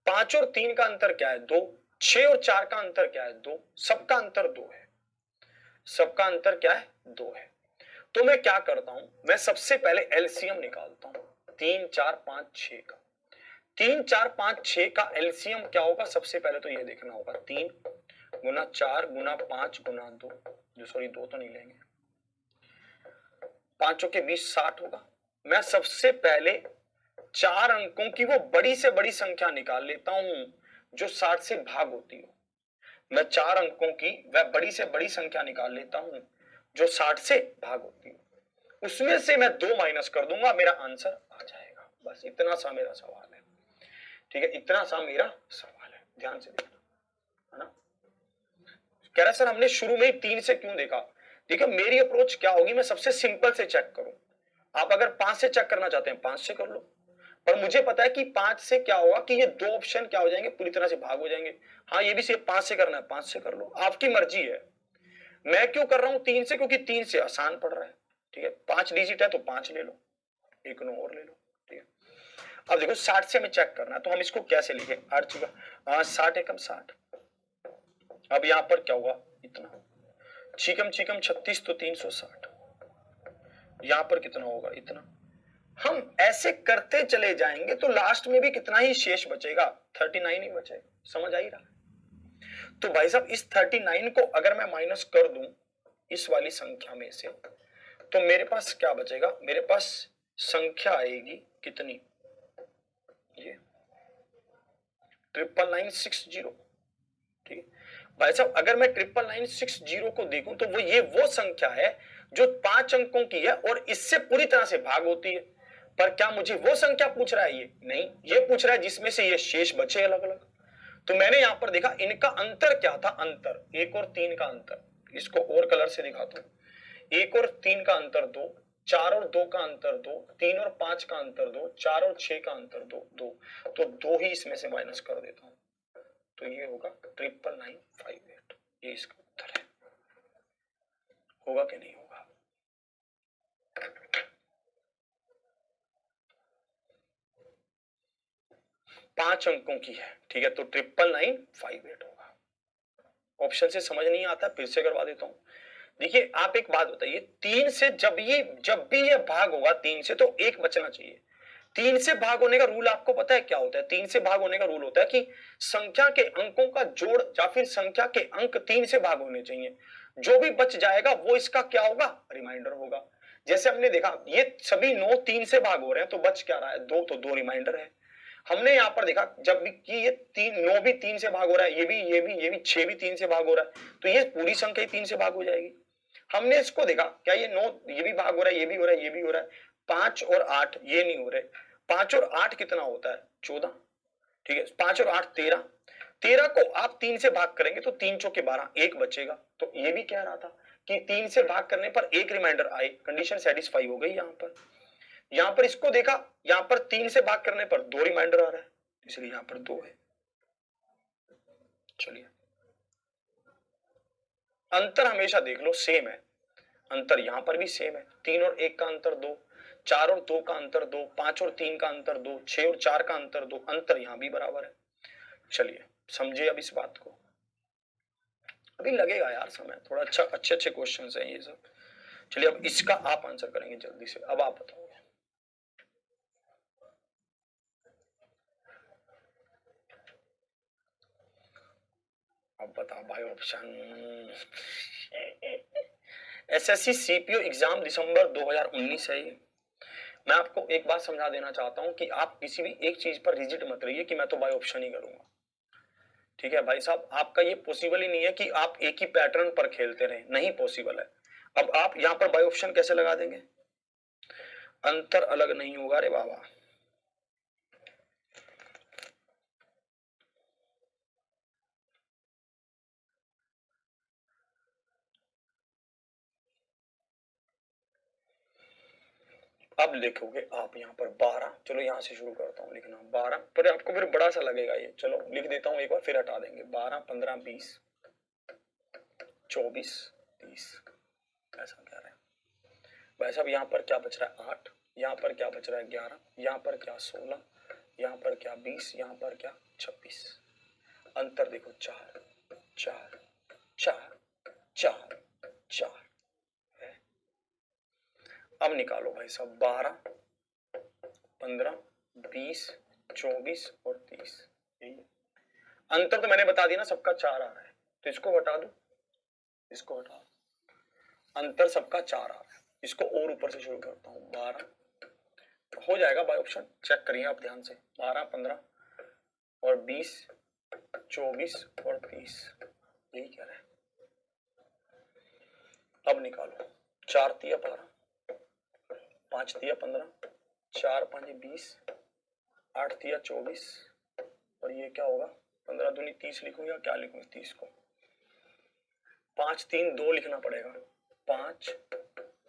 Speaker 1: 5 और 3 का अंतर क्या है? 2। 6 और 4 का अंतर क्या है? 2। सबका अंतर 2 है। सबका अंतर क्या है? 2 है। तो मैं क्या करता हूं, मैं सबसे पहले एलसीएम निकालता हूं 3 4 5 6 का। 3 4 5 6 का एलसीएम क्या होगा? सबसे पहले तो ये देखना होगा 3 गुना 4 गुना 5 गुना 2, जो सॉरी 2 तो नहीं लेंगे, 5 के 20 60 होगा। मैं सबसे पहले 4 अंकों की वो बड़ी से बड़ी संख्या निकाल लेता हूं जो 60 से भाग होती हो। मैं 4 अंकों की वह बड़ी से बड़ी संख्या निकाल लेता हूं जो 60 से भाग होती हो। उसमें से मैं 2 माइनस कर दूंगा, मेरा आंसर आ जाएगा। बस इतना सा मेरा सवाल है। ठीक है, इतना सा मेरा सवाल है, ध्यान से देखना, है ना। कह रहा सर हमने शुरू में ही 3 से क्यों देखा? देखो मेरी अप्रोच क्या होगी, मैं सबसे सिंपल से चेक करूं। आप अगर 5 से चेक करना चाहते हैं 5 से कर लो, पर मुझे पता है कि 5 से क्या होगा कि ये 2 ऑप्शन क्या हो जाएंगे, पूरी तरह से भाग हो जाएंगे। हाँ ये भी सिर्फ 5 से करना है, 5 से कर लो, आपकी मर्जी है। मैं क्यों कर रहा हूं 3 से? क्योंकि 3 से आसान पड़ रहा है। ठीक है, 5 डिजिट है तो 5 ले लो, एक नो और ले लो। ठीक है, अब देखो 60 से हमें चेक करना है तो हम इसको कैसे लिखे? 60 एकम 60। अब यहां पर क्या होगा? इतना चीकम चीकम 36 तो 360। यहां पर कितना होगा? इतना। हम ऐसे करते चले जाएंगे तो लास्ट में भी कितना ही शेष बचेगा? 39 ही बचेगा। समझ आई रहा? तो भाई साहब इस 39 को अगर मैं माइनस कर दूं इस वाली संख्या में से, तो मेरे पास क्या बचेगा? मेरे पास संख्या आएगी कितनी? ये 99960। ठीक है भाई साहब, अगर मैं 99960 को देखूं तो वो संख्या है जो 5 अंकों की है और इससे पूरी तरह से भाग होती है। पर क्या मुझे वो संख्या पूछ रहा है? ये नहीं, ये पूछ रहा है जिसमें से ये शेष बचे अलग अलग। तो मैंने यहां पर देखा इनका अंतर क्या था? अंतर 1 और 3 का अंतर। इसको और कलर से दिखाता हूं। 1 और 3 का अंतर 2, 4 और 2 का अंतर 2, 3 और 5 का अंतर 2, 4 और 6 का अंतर 2, 2। तो 2 ही इसमें से माइनस कर देता हूं, तो ये होगा 99958। ये इसका उत्तर है। होगा कि नहीं होगा? 5 अंकों की है। ठीक है, तो 99958 होगा। ऑप्शन से समझ नहीं आता, फिर से करवा देता हूं। देखिए आप एक बात बताइए, 3 से जब भी ये भाग होगा 3 से, तो 1 बचना चाहिए। 3 से भाग होने का रूल आपको पता है क्या होता है? 3 से भाग होने का रूल होता है कि संख्या के अंकों का जोड़ या फिर संख्या के अंक 3 से भाग होने चाहिए। जो भी बच जाएगा वो इसका क्या होगा? रिमाइंडर होगा। जैसे हमने देखा ये सभी 9 3 से भाग हो रहे हैं, तो बच क्या रहा है? 2, तो 2 रिमाइंडर है। हमने यहां पर देखा जब भी कि ये 9 भी 3 से भाग हो रहा है, ये भी 6 भी 3 से भाग हो रहा है, तो ये पूरी संख्या 3 से भाग हो जाएगी। हमने इसको देखा क्या ये 9 ये भी भाग हो रहा है, ये भी हो रहा है, ये भी हो रहा है। 5 और 8 ये नहीं हो रहे। 5 और 8 कितना होता है? 14। ठीक है, 5 और 8 13। 13 को आप 3 से भाग करेंगे तो 3 चौके 12, 1 बचेगा। तो ये भी कह रहा था कि 3 से भाग करने पर एक रिमाइंडर आए, कंडीशन सेटिस्फाई हो गई। यहां पर इसको देखा, यहां पर 3 से भाग करने पर 2 रिमाइंडर आ रहा है, इसलिए यहां पर 2 है। चलिए, अंतर हमेशा देख लो सेम है। अंतर यहां पर भी सेम है। 3 और 1 का अंतर 2, 4 और 2 का अंतर 2, 5 और 3 का अंतर 2, 6 और 4 का अंतर 2, अंतर यहां भी बराबर है। चलिए समझिए अब इस बात को। अभी लगेगा यार समय, थोड़ा अच्छे अच्छे क्वेश्चन हैं ये सब। चलिए अब इसका आप आंसर करेंगे जल्दी से। अब आप बताओ। अब बताओ भाई ऑप्शन। एसएससी सीपीओ एग्जाम दिसंबर 2019 है ये। मैं आपको एक बात समझा देना चाहता हूं कि आप किसी भी एक चीज पर रिजिड मत रहिए कि मैं तो बाय ऑप्शन ही करूंगा। ठीक है भाई साहब, आपका ये पॉसिबल ही नहीं है कि आप एक ही पैटर्न पर खेलते रहें, नहीं पॉसिबल है। अब आप यहां पर बाय ऑप्शन कैसे लगा देंगे? अंतर अलग नहीं होगा रे बाबा। अब लिखोगे आप यहां पर 12। चलो यहां से शुरू करता हूं लिखना 12, पर आपको फिर बड़ा सा लगेगा ये। चलो लिख देता हूं एक बार, फिर हटा देंगे। 12 15 20 24 30, ऐसा कह रहे हैं। भाई साहब यहाँ पर क्या बच रहा है 8, यहाँ पर क्या बच रहा है 11, यहाँ पर क्या 16, यहाँ पर क्या 20, यहाँ पर क्या 26। अंतर देखो 4 4 4 4 4 है। अब निकालो भाई साहब 12 15 20 24 और 30। यही अंतर तो मैंने बता दिया ना, सबका 4 आ रहा है, तो इसको हटा दो, इसको हटा दो, अंतर सबका 4 आ रहा है। इसको और ऊपर से शुरू करता हूँ 12 हो जाएगा बाय ऑप्शन, चेक करिए आप ध्यान से। 12 15 और 20 24 और 30, यही कह रहे हैं। अब निकालो 4 तिया 12, 5 तिया 15, 4 5 20, 8 तिया 24 और ये क्या होगा 15 दूनी 30 लिखूं या क्या लिखूं 30 को 5 3 2 लिखना पड़ेगा, 5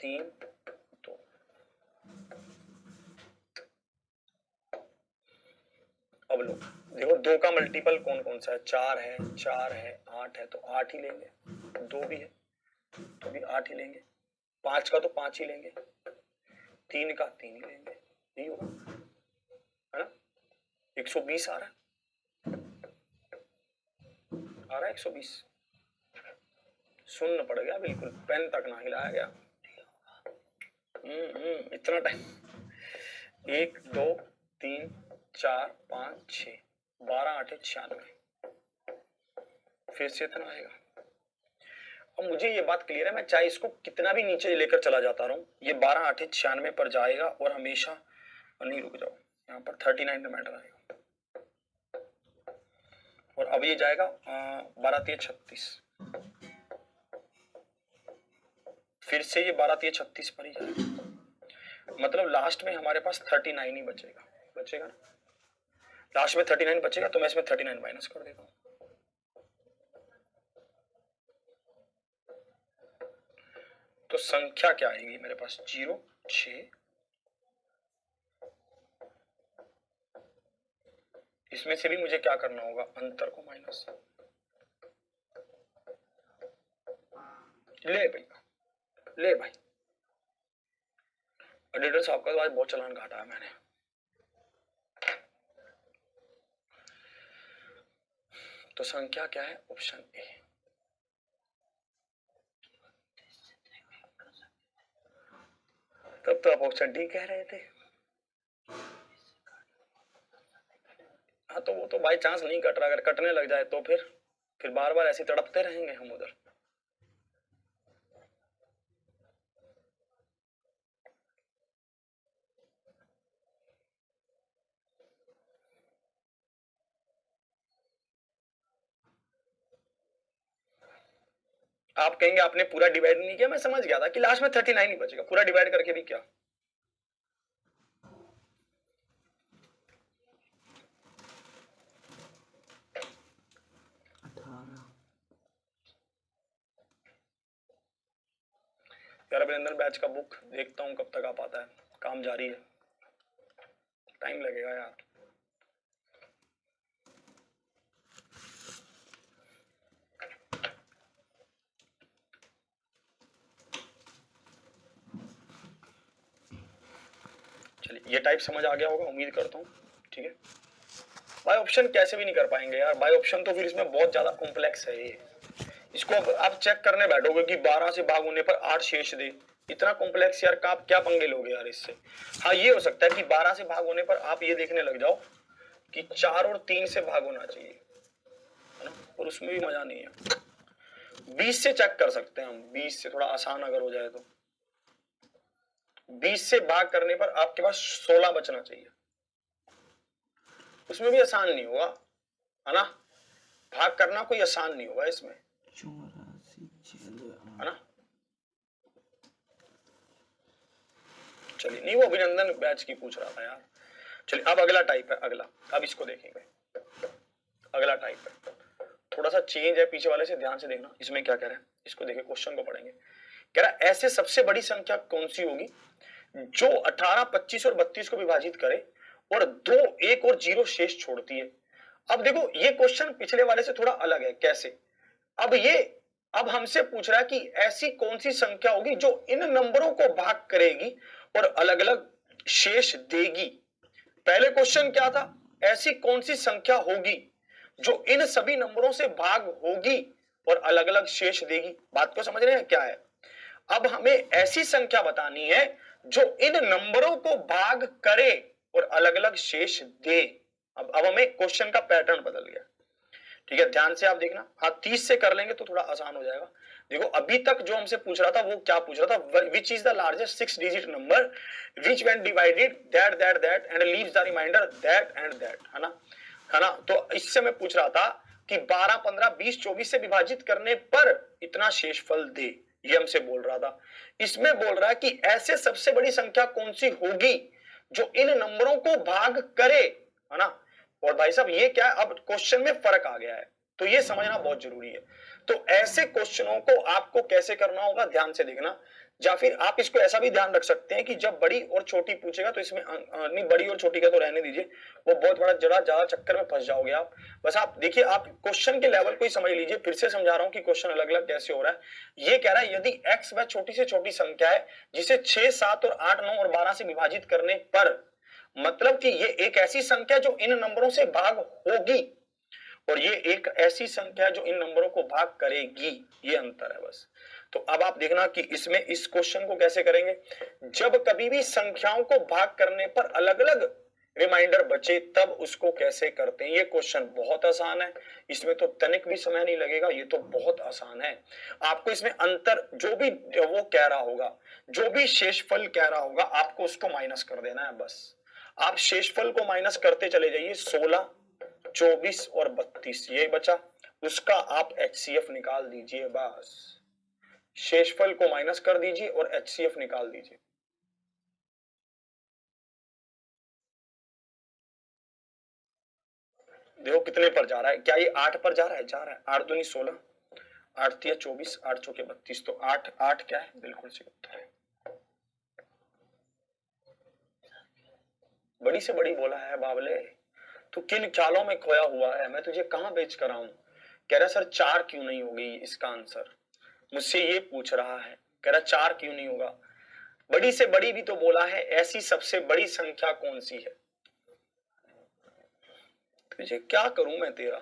Speaker 1: 3 2। अब लो देखो 2 का मल्टीपल कौन कौन सा है, 4 है 4 है 8 है, तो 8 ही लेंगे, 2 भी है तो भी 8 ही लेंगे, 5 का तो 5 ही लेंगे, 3 का 3 ही लेंगे, यही होगा है ना। 120 आ रहा है, 120। सुन्न पड़ गया बिल्कुल, पेन तक ना हिलाया गया। इतना टाइम 1 2 3 4 5 6 12 8 96, फिर से इतना आएगा। अब मुझे ये बात क्लियर है, मैं चाहे इसको कितना भी नीचे लेकर चला जाता रहूं, ये 12 8 96 पर जाएगा और हमेशा, नहीं रुक जाओ, यहाँ पर 39 मैटर आएगा और अब ये जाएगा 12 3 36, फिर से ये 12 3 36 पर ही जाएगा, मतलब लास्ट में हमारे पास 39 ही बचेगा ना, लास्ट में 39 बचेगा, तो मैं इसमें 39 माइनस कर देता हूँ। तो संख्या क्या आएगी मेरे पास 0 6, इसमें से भी मुझे क्या करना होगा, अंतर को माइनस, ले भैया ले भाई, एडिटर साहब का तो आज बहुत चालान काटा है मैंने। तो संख्या क्या है, ऑप्शन ए। तब तो आप ऑप्शन डी कह रहे थे। हाँ तो वो तो बाई चांस नहीं कट रहा, अगर कटने लग जाए तो फिर बार बार ऐसे तड़पते रहेंगे हम उधर। आप कहेंगे आपने पूरा डिवाइड नहीं किया, मैं समझ गया था कि लास्ट में 39 ही बचेगा, पूरा डिवाइड करके भी क्या। यार अभिनंदन बैच का बुक देखता हूँ कब तक आ पाता है, काम जारी है, टाइम लगेगा यार। चलिए ये टाइप समझ आ गया होगा, उम्मीद करता हूँ, ठीक है। बाय ऑप्शन कैसे भी नहीं कर पाएंगे यार, बाय ऑप्शन तो फिर इसमें बहुत ज्यादा कॉम्प्लेक्स है ये। इसको आप चेक करने बैठोगे कि 12 से भाग होने पर 8 शेष दे, इतना कॉम्प्लेक्स यार, आप क्या पंगे लोगे यार इससे। हाँ ये हो सकता है कि 12 से भाग होने पर आप ये देखने लग जाओ कि 4 और 3 से भाग होना चाहिए, है ना, और उसमें भी मजा नहीं है। 20 से चेक कर सकते हैं हम, 20 से थोड़ा आसान अगर हो जाए तो। 20 से भाग करने पर आपके पास 16 बचना चाहिए, उसमें भी आसान नहीं होगा, है ना, भाग करना कोई आसान नहीं होगा इसमें, है ना। चलिए नहीं, वो अभिनंदन बैच की पूछ रहा था यार। चलिए अब अगला टाइप है, अगला अब इसको देखेंगे, अगला टाइप है, थोड़ा सा चेंज है पीछे वाले से, ध्यान से देखना इसमें क्या कह रहा है, इसको देखिए, क्वेश्चन को पढ़ेंगे। कह रहा है ऐसे सबसे बड़ी संख्या कौन सी होगी जो 18 25 और 32 को विभाजित करे और 2 1 और 0 शेष छोड़ती है। अब देखो ये क्वेश्चन पिछले वाले से थोड़ा अलग है, कैसे, अब ये अब हमसे पूछ रहा है कि ऐसी कौन सी संख्या होगी जो इन नंबरों को भाग करेगी और अलग अलग शेष देगी। पहले क्वेश्चन क्या था, ऐसी कौन सी संख्या होगी जो इन सभी नंबरों से भाग होगी और अलग अलग शेष देगी। बात को समझ रहे हैं क्या है। अब हमें ऐसी संख्या बतानी है जो इन नंबरों को भाग करे और अलग अलग शेष दे। अब हमें क्वेश्चन का पैटर्न बदल गया। ठीक है, ध्यान से आप देखना। हाँ, 30 से कर लेंगे तो थोड़ा आसान हो जाएगा। देखो अभी तक जो हमसे पूछ रहा था वो क्या पूछ रहा था, which is the largest 6 digit number which when divided that that that and leaves the remainder that and that, है ना, है ना। तो इससे मैं पूछ रहा था कि 12, 15, 20, 24 से विभाजित करने पर इतना शेषफल दे, ये हमसे बोल रहा था। इसमें बोल रहा है कि ऐसे सबसे बड़ी संख्या कौन सी होगी जो इन नंबरों को भाग करे, है ना। और भाई साहब ये क्या है, अब क्वेश्चन में फर्क आ गया है, तो ये समझना बहुत जरूरी है। तो ऐसे क्वेश्चनों को आपको कैसे करना होगा, ध्यान से देखना। या फिर आप इसको ऐसा भी ध्यान रख सकते हैं कि जब बड़ी और छोटी पूछेगा तो इसमें नहीं, बड़ी और छोटी का तो रहने दीजिए, वो बहुत बड़ा जरा ज्यादा चक्कर में फंस जाओगे आप। बस आप देखिए, आप क्वेश्चन के लेवल को ही समझ लीजिए। फिर से समझा रहा हूं कि क्वेश्चन अलग अलग कैसे हो रहा है। ये कह रहा है यदि x वह छोटी से छोटी संख्या है जिसे 6, 7 और 8, 9 और 12 से विभाजित करने पर, मतलब कि ये एक ऐसी संख्या जो इन नंबरों से भाग होगी और ये एक ऐसी संख्या जो इन नंबरों को भाग करेगी, ये अंतर है बस। तो अब आप देखना कि इसमें इस क्वेश्चन को कैसे करेंगे। जब कभी भी संख्याओं को भाग करने पर अलग अलग रिमाइंडर बचे तब उसको कैसे करते हैं। ये क्वेश्चन बहुत आसान है, इसमें तो तनिक भी समय नहीं लगेगा, ये तो बहुत आसान है। आपको इसमें अंतर जो भी वो कह रहा होगा, जो भी शेषफल कह रहा होगा, आपको उसको माइनस कर देना है बस। आप शेषफल को माइनस करते चले जाइए। 16, 24 और 32 ये बचा, उसका आप HCF निकाल दीजिए बस। शेषफल को माइनस कर दीजिए और HCF निकाल दीजिए। देखो कितने पर जा रहा है, क्या ये 8 पर जा रहा है, जा रहा है। 8 दूनी 16, 8 तिया 24, 8 चौके 32, तो 8 8 क्या है, बिल्कुल सही उत्तर है। बड़ी से बड़ी बोला है बावले, तू किन ख्यालों में खोया हुआ है, मैं तुझे कहां बेच कर आऊं। कह रहा सर 4 क्यों नहीं होगी इसका आंसर, मुझसे ये पूछ रहा है। कह रहा 4 क्यों नहीं होगा, बड़ी से बड़ी भी तो बोला है, ऐसी सबसे बड़ी संख्या कौन सी है। तुझे क्या करूं मैं तेरा,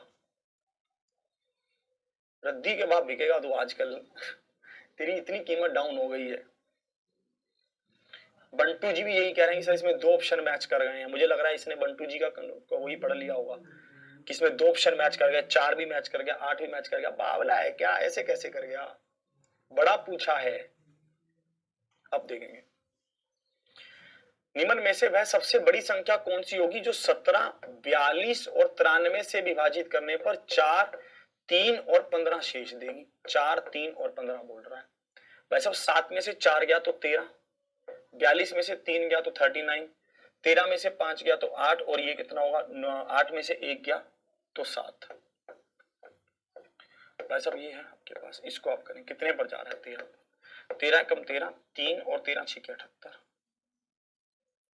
Speaker 1: रद्दी के बाद बिकेगा तो आजकल तेरी इतनी कीमत डाउन हो गई है। बंटू जी भी यही कह रहे हैं कि सर इसमें 2 ऑप्शन मैच कर गए हैं। मुझे लग रहा है इसने बंटू जी का वही पढ़ लिया होगा कि इसमें 2 ऑप्शन मैच कर गए, 4 भी मैच कर गया, 8 भी मैच कर गया। बावला है क्या, ऐसे कैसे कर गया, बड़ा पूछा है। अब देखेंगे, निम्न में से वह सबसे बड़ी संख्या कौन सी होगी जो 17, 42 और 93 से विभाजित करने पर 4, 3 और 15 शेष देगी। 4, 3 और 15 बोल रहा है भाई साहब। 7 में से 4 गया तो 13, 42 में से 3 गया तो 39, 13 में से 5 गया तो 8, और ये कितना होगा, 8 में से 1 गया तो 7। भाई साहब ये है आपके पास, इसको आप करें। कितने पर जा रहा है, 13, 13 कम 13, 3 और 13 6 78।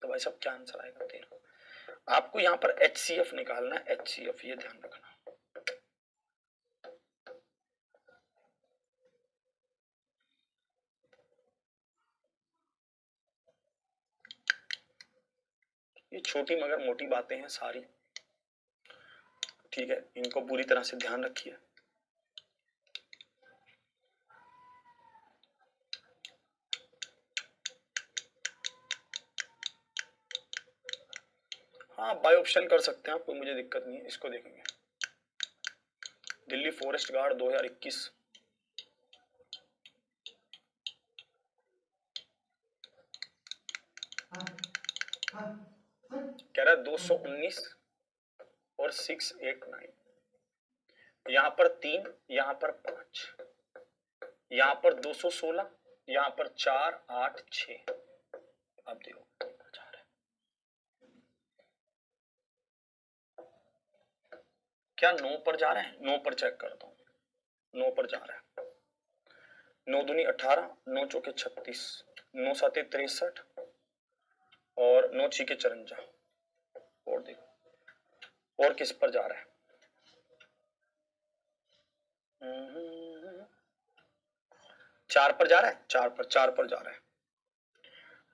Speaker 1: तो भाई साहब क्या आंसर आएगा, 13। आपको यहां पर HCF निकालना है, HCF, ये ध्यान रखना। ये छोटी मगर मोटी बातें हैं सारी, ठीक है, इनको पूरी तरह से ध्यान रखिए। हाँ बाय ऑप्शन कर सकते हैं आप, कोई मुझे दिक्कत नहीं है। इसको देखेंगे, दिल्ली फॉरेस्ट गार्ड 2021, कह रहा है 219 और 689। यहां पर 3, यहां पर 5, यहां पर 216, यहां पर 4, 8, 6। अब देखो क्या 9 पर जा रहे हैं, 9 पर चेक करता हूं। 9 पर जा रहा है, 9 दूनी 18, 9 चौके 36, 9 साते 63 और 9 छीके 54। और देखो और किस पर जा रहा है, 4 पर जा रहा है, 4 पर जा रहा है।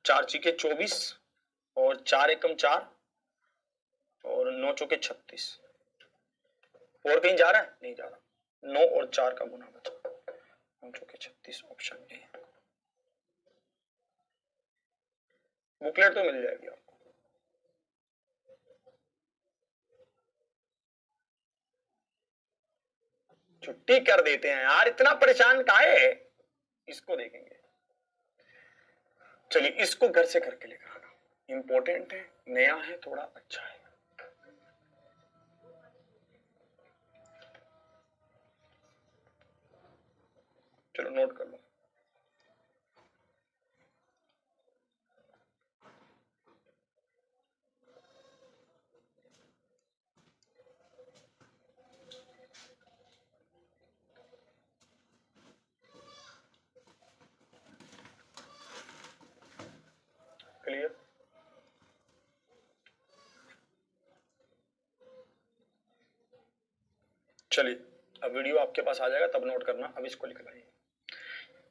Speaker 1: 4 चीके 24 और 4 एकम 4 और 9 चौके 36। और कहीं जा रहा है? नहीं जा रहा। 9 और 4 का गुना बचा, 9 चौके 36, ऑप्शन ए। बुकलेट तो मिल जाएगी आपको। छुट्टी कर देते हैं यार, इतना परेशान काहे है? इसको देखेंगे। चलिए इसको घर से करके लेकर आना, इंपॉर्टेंट है, नया है, थोड़ा अच्छा है। चलो नोट कर लो। क्लियर? चलिए अब वीडियो आपके पास आ जाएगा, तब नोट करना। अब इसको लिख लाइए।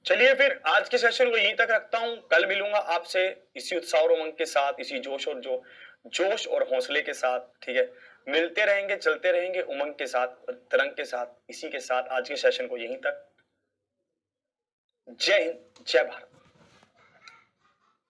Speaker 1: चलिए फिर आज के सेशन को यहीं तक रखता हूं। कल मिलूंगा आपसे इसी उत्साह और उमंग के साथ, इसी जोश और हौसले के साथ। ठीक है, मिलते रहेंगे, चलते रहेंगे उमंग के साथ, तरंग के साथ। इसी के साथ आज के सेशन को यहीं तक। जय हिंद, जय भारत।